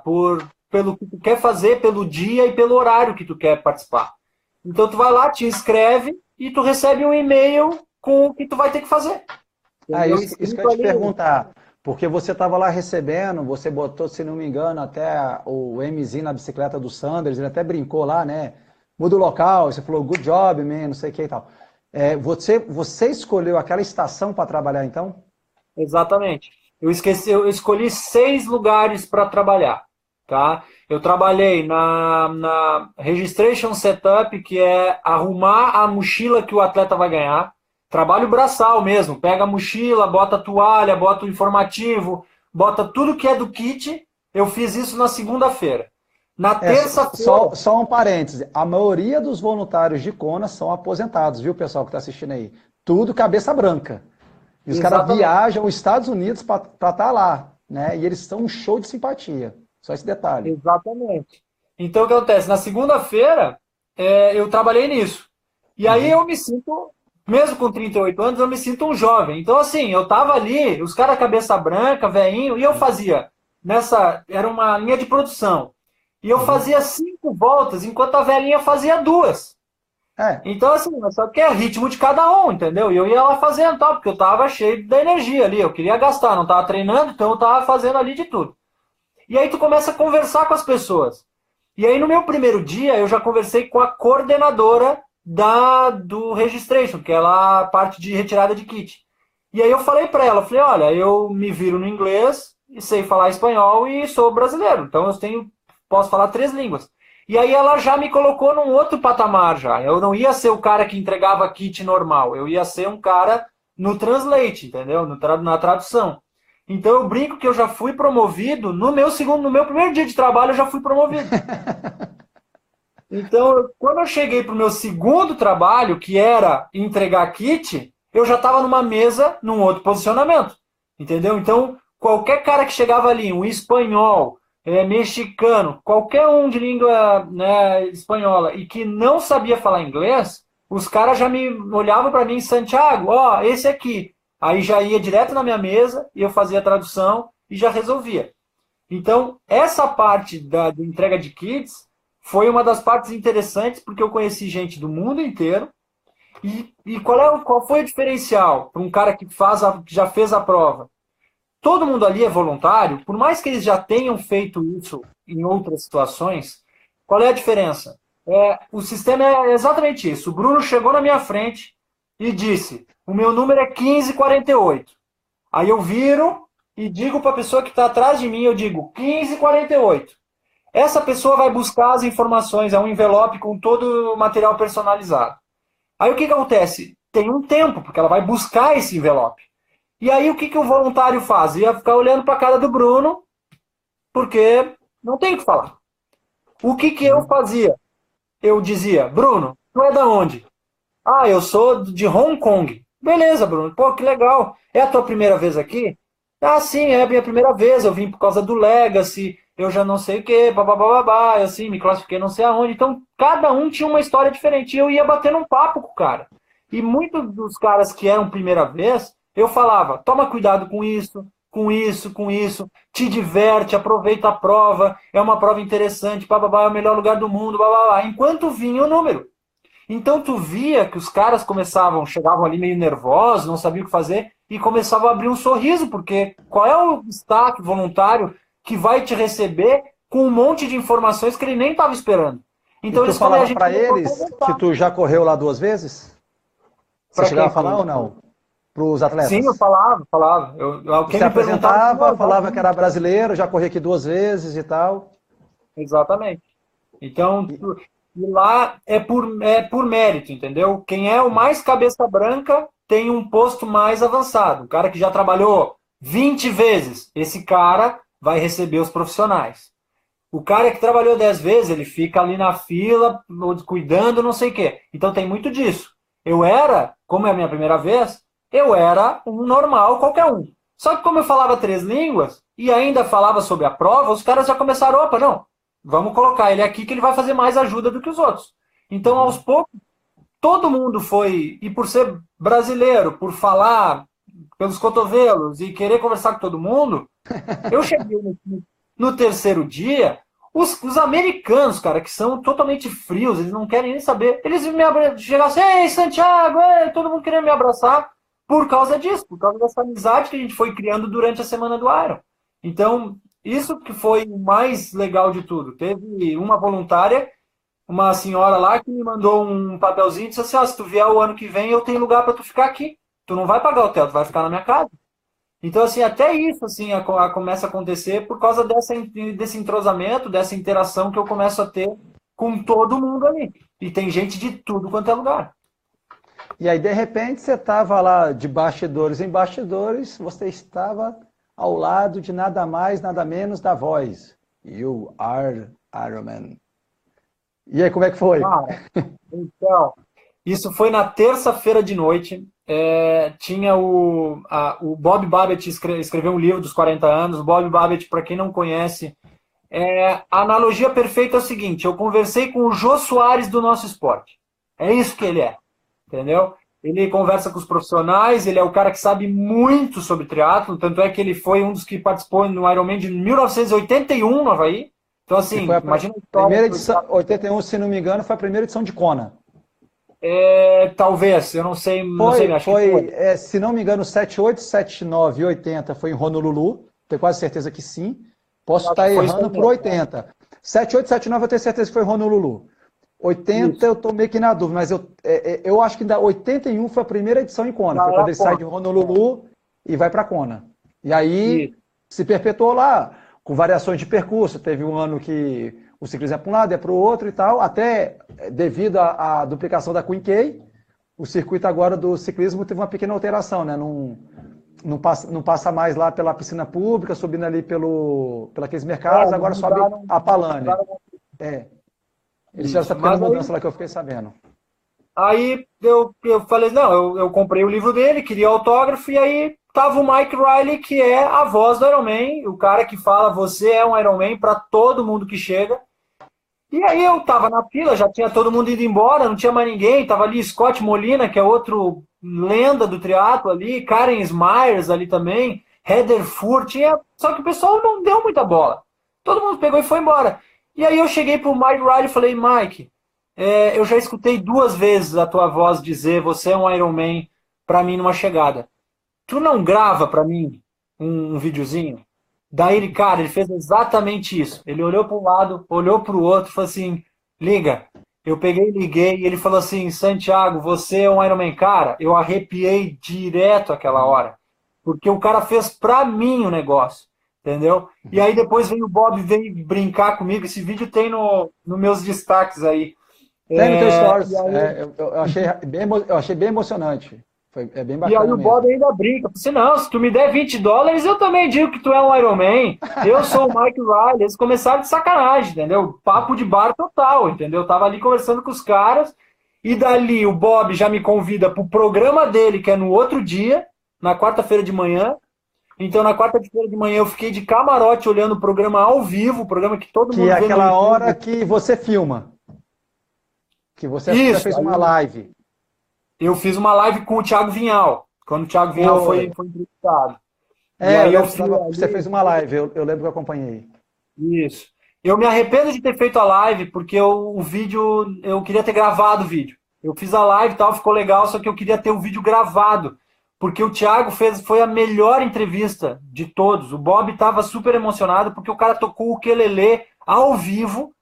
pelo que tu quer fazer, pelo dia e pelo horário que tu quer participar. Então tu vai lá, te inscreve e tu recebe um e-mail com o que tu vai ter que fazer. Entendeu? Isso que eu ia te perguntar. Porque você estava lá recebendo, você botou, se não me engano, até o Mzinho na bicicleta do Sanders, ele até brincou lá, né? Muda o local, você falou good job, man, não sei o que e tal. Você escolheu aquela estação para trabalhar, então? Exatamente. Eu escolhi 6 lugares para trabalhar, tá? Eu trabalhei na Registration Setup, que é arrumar a mochila que o atleta vai ganhar. Trabalho braçal mesmo. Pega a mochila, bota a toalha, bota o informativo, bota tudo que é do kit. Eu fiz isso na segunda-feira. Na terça-feira... Só um parêntese. A maioria dos voluntários de Kona são aposentados, viu, pessoal que está assistindo aí? Tudo cabeça branca. E os caras viajam os Estados Unidos para estar lá, né? E eles são um show de simpatia. Só esse detalhe. Exatamente. Então, o que acontece? Na segunda-feira, eu trabalhei nisso. E aí eu me sinto, mesmo com 38 anos, eu me sinto um jovem. Então, assim, eu tava ali, os caras cabeça branca, velhinho, e eu fazia, era uma linha de produção. E eu fazia 5 voltas, enquanto a velhinha fazia 2. Então, assim, só que é ritmo de cada um, entendeu? E eu ia lá fazendo, tal, porque eu tava cheio da energia ali, eu queria gastar, não tava treinando, então eu tava fazendo ali de tudo. E aí tu começa a conversar com as pessoas. E aí no meu primeiro dia, eu já conversei com a coordenadora do Registration, que é lá a parte de retirada de kit. E aí eu falei pra ela, falei, olha, eu me viro no inglês, e sei falar espanhol e sou brasileiro, então posso falar 3 línguas. E aí ela já me colocou num outro patamar já. Eu não ia ser o cara que entregava kit normal, eu ia ser um cara no translate, entendeu? Na tradução. Então eu brinco que eu já fui promovido no meu primeiro dia de trabalho eu já fui promovido. Então, quando eu cheguei para o meu segundo trabalho, que era entregar kit, eu já estava numa mesa, num outro posicionamento. Entendeu? Então, qualquer cara que chegava ali, um espanhol, mexicano, qualquer um de língua, né, espanhola, e que não sabia falar inglês, os caras já me olhavam para mim, Santiago, ó, esse aqui. Aí já ia direto na minha mesa, e eu fazia a tradução e já resolvia. Então, essa parte da entrega de kits foi uma das partes interessantes, porque eu conheci gente do mundo inteiro. E qual foi o diferencial para um cara que já fez a prova? Todo mundo ali é voluntário, por mais que eles já tenham feito isso em outras situações, qual é a diferença? O sistema é exatamente isso. O Bruno chegou na minha frente e disse: o meu número é 1548. Aí eu viro e digo para a pessoa que está atrás de mim, eu digo 1548. Essa pessoa vai buscar as informações, é um envelope com todo o material personalizado. Aí o que acontece? Tem um tempo, porque ela vai buscar esse envelope. E aí o que o voluntário faz? Ia ficar olhando para a cara do Bruno, porque não tem o que falar. O que eu fazia? Eu dizia: Bruno, tu é da onde? Ah, eu sou de Hong Kong. Beleza, Bruno. Pô, que legal. É a tua primeira vez aqui? Ah, sim, é a minha primeira vez. Eu vim por causa do Legacy, eu já não sei o quê, babá, assim, me classifiquei não sei aonde. Então, cada um tinha uma história diferente. E eu ia batendo um papo com o cara. E muitos dos caras que eram primeira vez, eu falava: toma cuidado com isso, com isso, com isso, te diverte, aproveita a prova, é uma prova interessante, babá, é o melhor lugar do mundo, babá, enquanto vinha o número. Então tu via que os caras chegavam ali meio nervosos, não sabiam o que fazer, e começavam a abrir um sorriso, porque qual é o destaque voluntário que vai te receber com um monte de informações que ele nem estava esperando? Então e tu eles falava para eles que tu já correu lá 2 vezes? Você chegava a falar ou não? Para os atletas? Sim, eu falava. Você apresentava, falava que era brasileiro, já corri aqui 2 vezes e tal. Exatamente. Então, e lá é por mérito, entendeu? Quem é o mais cabeça branca tem um posto mais avançado. O cara que já trabalhou 20 vezes, esse cara vai receber os profissionais. O cara que trabalhou 10 vezes, ele fica ali na fila, cuidando, não sei o quê. Então tem muito disso. Como é a minha primeira vez, eu era um normal, qualquer um. Só que como eu falava 3 línguas, e ainda falava sobre a prova, os caras já começaram: opa, não, vamos colocar ele aqui que ele vai fazer mais ajuda do que os outros. Então, aos poucos, todo mundo foi, e por ser brasileiro, por falar pelos cotovelos e querer conversar com todo mundo, eu cheguei no terceiro dia, os americanos, cara, que são totalmente frios, eles não querem nem saber, eles chegaram assim: ei, Santiago, todo mundo querendo me abraçar, por causa disso, por causa dessa amizade que a gente foi criando durante a semana do Iron. Então, isso que foi o mais legal de tudo. Teve uma voluntária, uma senhora lá, que me mandou um papelzinho e disse assim: se tu vier o ano que vem, eu tenho lugar para tu ficar aqui. Tu não vai pagar hotel, tu vai ficar na minha casa. Então, assim, até isso assim, começa a acontecer por causa desse entrosamento, dessa interação que eu começo a ter com todo mundo ali. E tem gente de tudo quanto é lugar. E aí, de repente, você estava lá de bastidores em bastidores, você estava ao lado de nada mais, nada menos da Voz. You are Iron Man. E aí, como é que foi? Então, isso foi na terça-feira de noite. Tinha o Bob Babbitt escreveu um livro dos 40 anos. O Bob Babbitt, para quem não conhece, a analogia perfeita é o seguinte: eu conversei com o Jô Soares do nosso esporte. É isso que ele é, entendeu? Ele conversa com os profissionais, ele é o cara que sabe muito sobre triatlo, tanto é que ele foi um dos que participou no Ironman de 1981 no Havaí. Então, assim, imagina a história. Primeira edição, 81, se não me engano, foi a primeira edição de Kona. Talvez, eu não sei. Acho que foi. Se não me engano, 78, 79 e 80 foi em Honolulu. Tenho quase certeza que sim. Posso estar errando por 80. 78, 79 eu tenho certeza que foi Honolulu. 80 isso. Eu estou meio que na dúvida, mas eu acho que 81 foi a primeira edição em Kona. Foi quando ele sai de Honolulu e vai para Kona. E aí se perpetuou lá, com variações de percurso. Teve um ano que o ciclismo é para um lado, é para o outro e tal, até devido à duplicação da Queen K, o circuito agora do ciclismo teve uma pequena alteração, né? Não passa mais lá pela piscina pública, subindo ali pelos mercados, agora sobe a Palane. Eles fizeram essa pequena mudança lá que eu fiquei sabendo. Aí eu falei: não, eu comprei o livro dele, queria autógrafo, e aí tava o Mike Riley, que é a voz do Ironman, o cara que fala: você é um Ironman, para todo mundo que chega. E aí eu tava na fila, já tinha todo mundo indo embora, não tinha mais ninguém, tava ali Scott Molina, que é outro lenda do triatlo ali, Karen Smyers ali também, Heatherford, tinha... Só que o pessoal não deu muita bola. Todo mundo pegou e foi embora. E aí eu cheguei pro Mike Riley e falei, Mike, eu já escutei 2 vezes a tua voz dizer você é um Iron Man pra mim numa chegada. Tu não grava pra mim um videozinho? Daí ele, cara, ele fez exatamente isso. Ele olhou para um lado, olhou para o outro, falou assim, liga. Eu peguei e liguei, e ele falou assim, Santiago, você é um Iron Man. Cara, eu arrepiei direto aquela hora. Porque o cara fez pra mim o negócio, entendeu? E aí depois veio o Bob, veio brincar comigo. Esse vídeo tem no meus destaques aí. Tem no teu stories. Aí... Eu achei bem emocionante. É bem E bacana aí o mesmo. Bob ainda brinca. Assim, não, se tu me der $20, eu também digo que tu é um Iron Man. Eu sou o Mike Riley. Eles começaram de sacanagem, entendeu? Papo de bar total, entendeu? Eu tava ali conversando com os caras. E dali o Bob já me convida pro programa dele, que é no outro dia, na quarta-feira de manhã. Então na quarta-feira de manhã eu fiquei de camarote olhando o programa ao vivo, o programa que todo mundo Que é vê no aquela YouTube. hora que você filma. Que você Isso, fez uma live. Eu fiz uma live com o Thiago Vinhal, quando o Thiago Vinhal foi entrevistado. E aí você fez uma live, eu lembro que eu acompanhei. Isso. Eu me arrependo de ter feito a live, porque o vídeo, eu queria ter gravado o vídeo. Eu fiz a live e tal, ficou legal, só que eu queria ter o vídeo gravado. Porque o Thiago foi a melhor entrevista de todos. O Bob estava super emocionado, porque o cara tocou o ukulele ao vivo,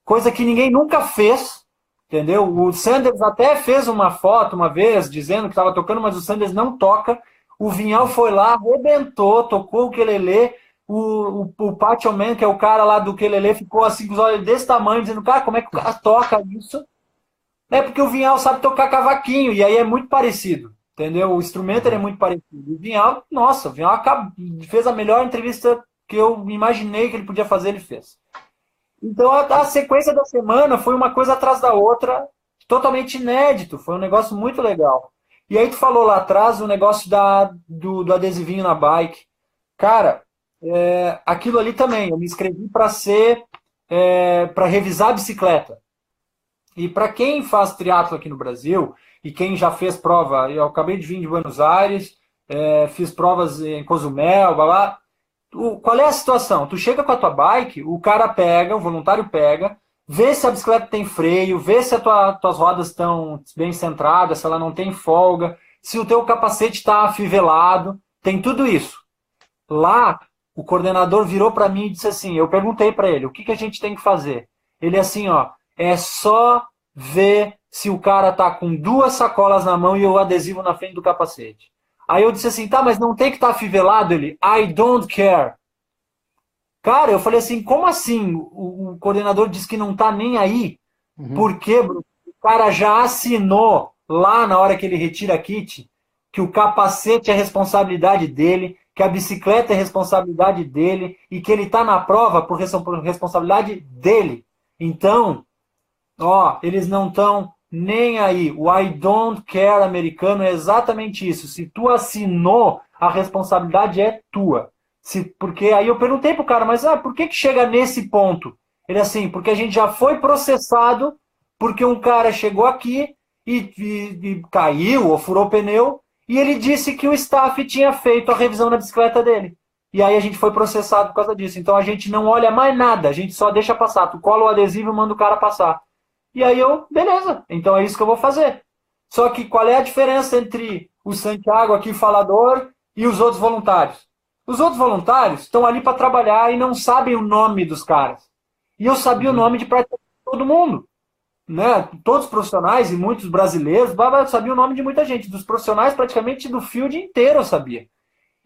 coisa que ninguém nunca fez. Entendeu? O Sanders até fez uma foto uma vez dizendo que estava tocando, mas o Sanders não toca. O Vinhal foi lá, arrebentou, tocou o ukulele. O Patio Man, que é o cara lá do ukulele, ficou assim com os olhos desse tamanho, dizendo, cara, como é que o cara toca isso? É porque o Vinhal sabe tocar cavaquinho, e aí é muito parecido. Entendeu? O instrumento ele é muito parecido. O Vinhal, nossa, o Vinhal fez a melhor entrevista que eu imaginei que ele podia fazer, ele fez. Então a sequência da semana foi uma coisa atrás da outra, totalmente inédito, foi um negócio muito legal. E aí tu falou lá atrás o negócio do adesivinho na bike. Cara, aquilo ali também, eu me inscrevi para para revisar a bicicleta. E para quem faz triatlo aqui no Brasil, e quem já fez prova, eu acabei de vir de Buenos Aires, fiz provas em Cozumel, blá, blá. Qual é a situação? Tu chega com a tua bike, o cara pega, o voluntário pega, vê se a bicicleta tem freio, vê se as tuas rodas estão bem centradas, se ela não tem folga, se o teu capacete está afivelado, tem tudo isso. Lá, o coordenador virou para mim e disse assim, eu perguntei para ele, o que a gente tem que fazer? Ele assim, ó, é só ver se o cara tá com 2 sacolas na mão e o adesivo na frente do capacete. Aí eu disse assim, tá, mas não tem que estar afivelado? Ele, I don't care. Cara, eu falei assim, como assim? O coordenador disse que não tá nem aí. Por quê, Bruno? O cara já assinou lá na hora que ele retira a kit que o capacete é responsabilidade dele, que a bicicleta é responsabilidade dele e que ele tá na prova por responsabilidade dele. Então, ó, eles não estão nem aí. O I don't care americano é exatamente isso. Se tu assinou, a responsabilidade é tua. Porque aí eu perguntei pro cara, mas por que chega nesse ponto? Ele assim, porque a gente já foi processado, porque um cara chegou aqui e caiu ou furou o pneu, e ele disse que o staff tinha feito a revisão na bicicleta dele. E aí a gente foi processado por causa disso. Então a gente não olha mais nada, a gente só deixa passar. Tu cola o adesivo e manda o cara passar. E aí beleza, então é isso que eu vou fazer. Só que qual é a diferença entre o Santiago aqui, falador, e os outros voluntários? Os outros voluntários estão ali para trabalhar e não sabem o nome dos caras. E eu sabia o nome de praticamente todo mundo. Né? Todos os profissionais e muitos brasileiros, eu sabia o nome de muita gente. Dos profissionais, praticamente do field inteiro eu sabia.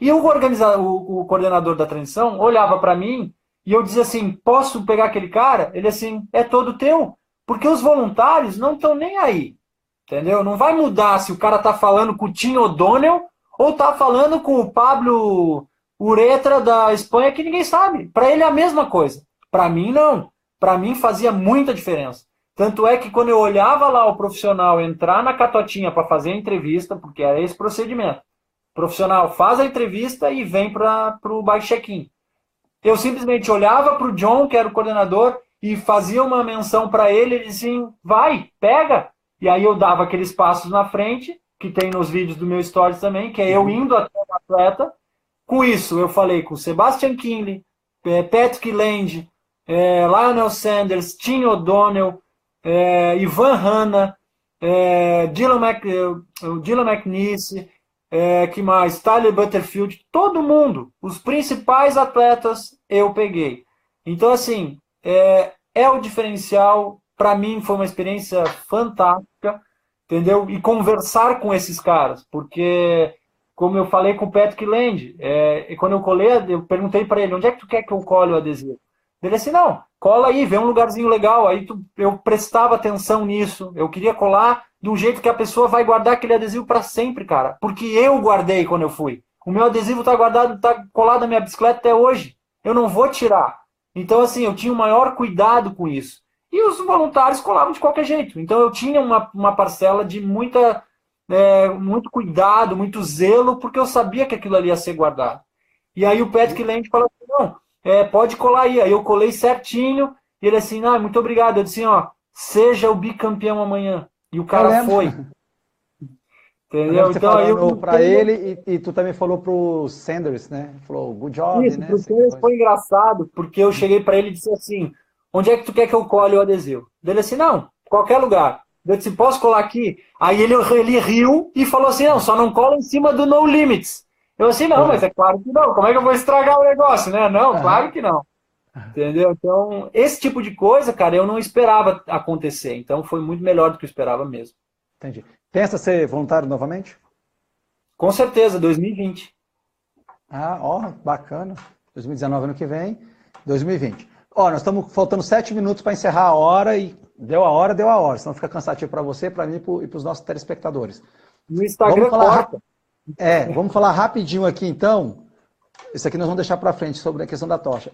E o coordenador da transição olhava para mim e eu dizia assim, posso pegar aquele cara? Ele assim, é todo teu. Porque os voluntários não estão nem aí. Entendeu? Não vai mudar se o cara está falando com o Tim O'Donnell ou está falando com o Pablo Uretra da Espanha, que ninguém sabe. Para ele é a mesma coisa. Para mim, não. Para mim fazia muita diferença. Tanto é que quando eu olhava lá o profissional entrar na catotinha para fazer a entrevista, porque era esse procedimento, o profissional faz a entrevista e vem para o bike check-in. Eu simplesmente olhava para o John, que era o coordenador, e fazia uma menção para ele, ele dizia assim, vai, pega. E aí eu dava aqueles passos na frente, que tem nos vídeos do meu stories também, que é eu indo até o atleta, com isso, eu falei com Sebastian Kienle, Patrick Land, Lionel Sanders, Tim O'Donnell, Ivan Hanna, Dylan McNeese, que mais? Tyler Butterfield, todo mundo, os principais atletas eu peguei. Então, assim, o diferencial, para mim foi uma experiência fantástica, entendeu? E conversar com esses caras, porque, como eu falei com o Patrick Land, quando eu colei, eu perguntei para ele, onde é que tu quer que eu cole o adesivo? Ele disse, não, cola aí, vê um lugarzinho legal. Aí eu prestava atenção nisso, eu queria colar de um jeito que a pessoa vai guardar aquele adesivo para sempre, cara, porque eu guardei quando eu fui. O meu adesivo tá guardado, tá colado na minha bicicleta até hoje, eu não vou tirar. Então, assim, eu tinha o maior cuidado com isso. E os voluntários colavam de qualquer jeito. Então, eu tinha uma parcela de muito cuidado, muito zelo, porque eu sabia que aquilo ali ia ser guardado. E aí o Patrick Land falou assim, não, pode colar aí. Aí eu colei certinho, e ele assim, muito obrigado. Eu disse, seja o bicampeão amanhã. E o cara foi. Entendeu? Você então, falou para ele e tu também falou pro Sanders, né? Falou, good job, isso, né? Pro Sanders foi engraçado, porque eu cheguei para ele e disse assim, onde é que tu quer que eu cole o adesivo? Ele assim, não, qualquer lugar. Eu disse, posso colar aqui? Aí ele riu e falou assim, não, só não cola em cima do No Limits. Eu assim, não, mas é claro que não. Como é que eu vou estragar o negócio, né? Não, claro que não. Entendeu? Então, esse tipo de coisa, cara, eu não esperava acontecer. Então, foi muito melhor do que eu esperava mesmo. Entendi. Pensa ser voluntário novamente? Com certeza, 2020. Bacana. 2019 ano que vem, 2020. Nós estamos faltando 7 minutos para encerrar a hora e deu a hora, senão fica cansativo para você, para mim e para os nossos telespectadores. No Instagram vamos falar rapidinho aqui então, isso aqui nós vamos deixar para frente sobre a questão da tocha.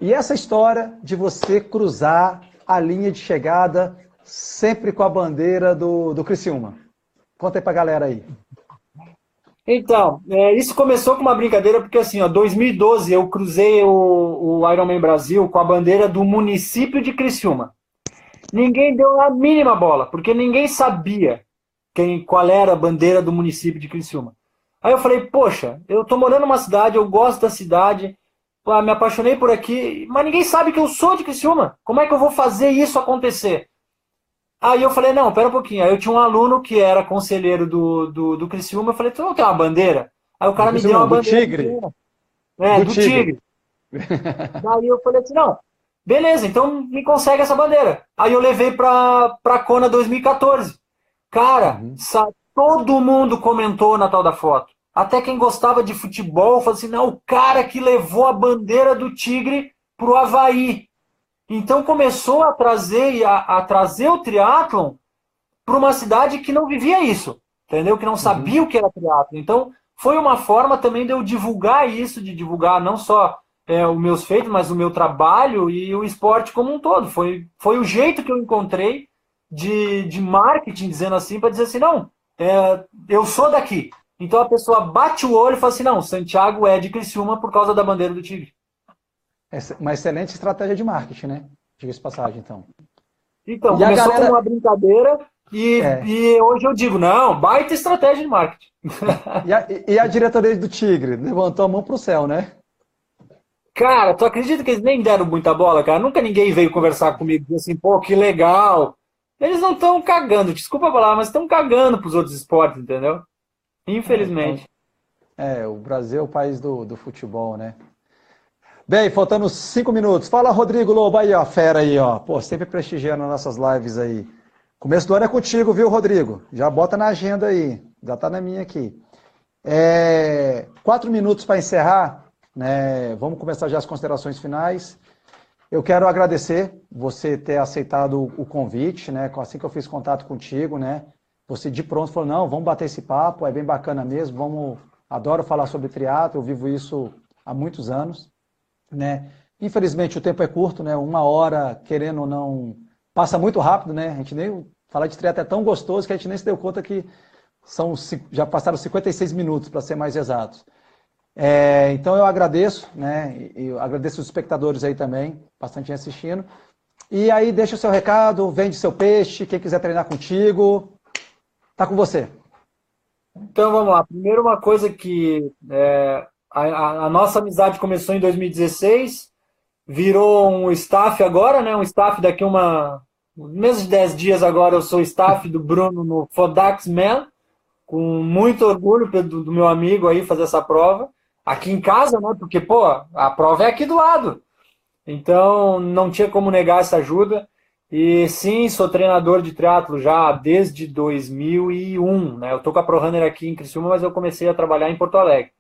E essa história de você cruzar a linha de chegada sempre com a bandeira do Criciúma. Conta aí pra galera aí. Então, isso começou com uma brincadeira, porque assim, 2012 eu cruzei o Ironman Brasil com a bandeira do município de Criciúma. Ninguém deu a mínima bola, porque ninguém sabia qual era a bandeira do município de Criciúma. Aí eu falei, poxa, eu tô morando numa cidade, eu gosto da cidade, me apaixonei por aqui, mas ninguém sabe que eu sou de Criciúma. Como é que eu vou fazer isso acontecer? Aí eu falei, não, pera um pouquinho. Aí eu tinha um aluno que era conselheiro do Criciúma, eu falei, tu não tem uma bandeira? Aí o cara me deu uma bandeira. Tigre. Do Tigre. Daí eu falei assim, não, beleza, então me consegue essa bandeira. Aí eu levei pra Kona 2014. Cara, todo mundo comentou na tal da foto. Até quem gostava de futebol falou assim, não, o cara que levou a bandeira do Tigre pro Havaí. Então começou a trazer o triatlon para uma cidade que não vivia isso, entendeu? Que não sabia o que era triatlon. Então foi uma forma também de eu divulgar isso, de divulgar não só os meus feitos, mas o meu trabalho e o esporte como um todo. Foi o jeito que eu encontrei de marketing, dizendo assim, para dizer assim, não, eu sou daqui. Então a pessoa bate o olho e fala assim, não, Santiago é de Criciúma por causa da bandeira do Tigre. Uma excelente estratégia de marketing, né? Diga-se passagem, então. Então, começou com uma brincadeira e hoje eu digo, não, baita estratégia de marketing. E a diretoria do Tigre levantou a mão pro céu, né? Cara, tu acredita que eles nem deram muita bola, cara? Nunca ninguém veio conversar comigo e disse assim, pô, que legal. Eles não estão cagando, desculpa falar, mas estão cagando pros outros esportes, entendeu? Infelizmente. O Brasil é o país do futebol, né? Bem, faltando 5 minutos. Fala, Rodrigo Lobo, aí, ó, fera aí, ó. Pô, sempre prestigiando nossas lives aí. Começo do ano é contigo, viu, Rodrigo? Já bota na agenda aí. Já tá na minha aqui. 4 minutos para encerrar, né? Vamos começar já as considerações finais. Eu quero agradecer você ter aceitado o convite, né? Assim que eu fiz contato contigo, né? Você de pronto falou, não, vamos bater esse papo, é bem bacana mesmo, adoro falar sobre triatlo, eu vivo isso há muitos anos. Né? Infelizmente o tempo é curto, né? 1 hora, querendo ou não, passa muito rápido, né? A gente nem falar de triatlo é tão gostoso que a gente nem se deu conta que já passaram 56 minutos, para ser mais exatos. Então eu agradeço, né? Eu agradeço os espectadores aí também, bastante assistindo. E aí deixa o seu recado, vende seu peixe, quem quiser treinar contigo, tá com você. Então vamos lá. Primeiro uma coisa que a nossa amizade começou em 2016, virou um staff agora, né? Um staff daqui menos de 10 dias agora eu sou staff do Bruno no Fodax Man, com muito orgulho do meu amigo aí fazer essa prova. Aqui em casa, né? Porque, pô, a prova é aqui do lado. Então, não tinha como negar essa ajuda. E sim, sou treinador de triatlo já desde 2001, né? Eu tô com a ProRunner aqui em Criciúma, mas eu comecei a trabalhar em Porto Alegre.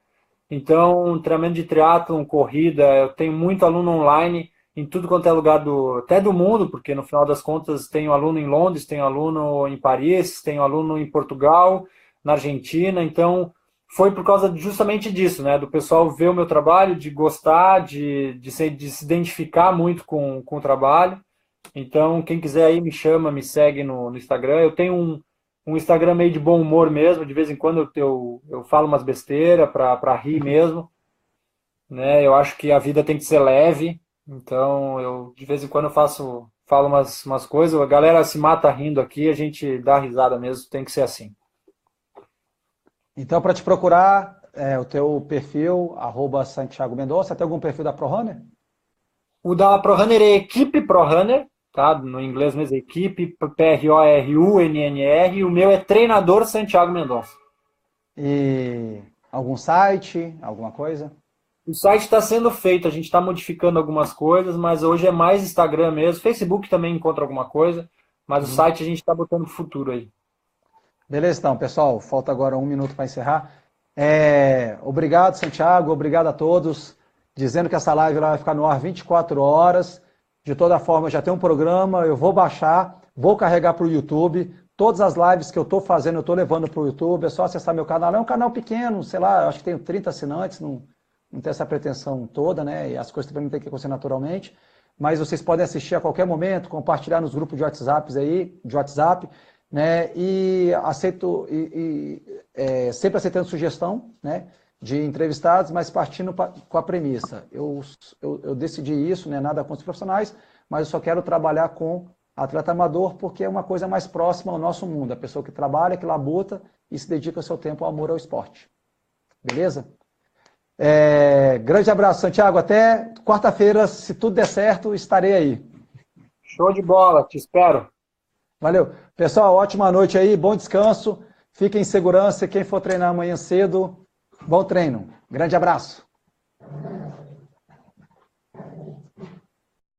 Então, treinamento de triatlon, corrida, eu tenho muito aluno online em tudo quanto é lugar até do mundo, porque no final das contas tenho aluno em Londres, tenho aluno em Paris, tenho aluno em Portugal, na Argentina. Então, foi por causa justamente disso, né? Do pessoal ver o meu trabalho, de gostar, de se identificar muito com o trabalho. Então, quem quiser aí me chama, me segue no Instagram. Eu tenho um Instagram meio de bom humor mesmo, de vez em quando eu falo umas besteiras para rir mesmo, né? Eu acho que a vida tem que ser leve, então eu de vez em quando falo umas coisas, a galera se mata rindo aqui, a gente dá risada mesmo, tem que ser assim. Então, para te procurar, o teu perfil, @Santiago Mendonça, tem algum perfil da ProRunner? O da ProRunner é Equipe ProRunner, tá? No inglês mesmo, Equipe, PRORUNNR, o meu é Treinador Santiago Mendonça. E algum site, alguma coisa? O site está sendo feito, a gente está modificando algumas coisas, mas hoje é mais Instagram mesmo. Facebook também encontra alguma coisa, mas o site a gente está botando pro futuro aí. Beleza, então, pessoal, falta agora 1 minuto para encerrar. Obrigado, Santiago, obrigado a todos. Dizendo que essa live vai ficar no ar 24 horas. De toda forma, já tem um programa, eu vou baixar, vou carregar para o YouTube. Todas as lives que eu estou fazendo, eu estou levando para o YouTube. É só acessar meu canal. É um canal pequeno, sei lá, acho que tenho 30 assinantes, não tem essa pretensão toda, né? E as coisas também tem que acontecer naturalmente. Mas vocês podem assistir a qualquer momento, compartilhar nos grupos de WhatsApp, né? E aceito sempre aceitando sugestão, né? De entrevistados, mas partindo com a premissa. Eu decidi isso, né? Nada contra os profissionais, mas eu só quero trabalhar com atleta amador porque é uma coisa mais próxima ao nosso mundo, a pessoa que trabalha, que labuta e se dedica o seu tempo ao amor ao esporte. Beleza? Grande abraço, Santiago. Até quarta-feira, se tudo der certo, estarei aí. Show de bola, te espero. Valeu. Pessoal, ótima noite aí, bom descanso. Fiquem em segurança. Quem for treinar amanhã cedo, bom treino. Grande abraço.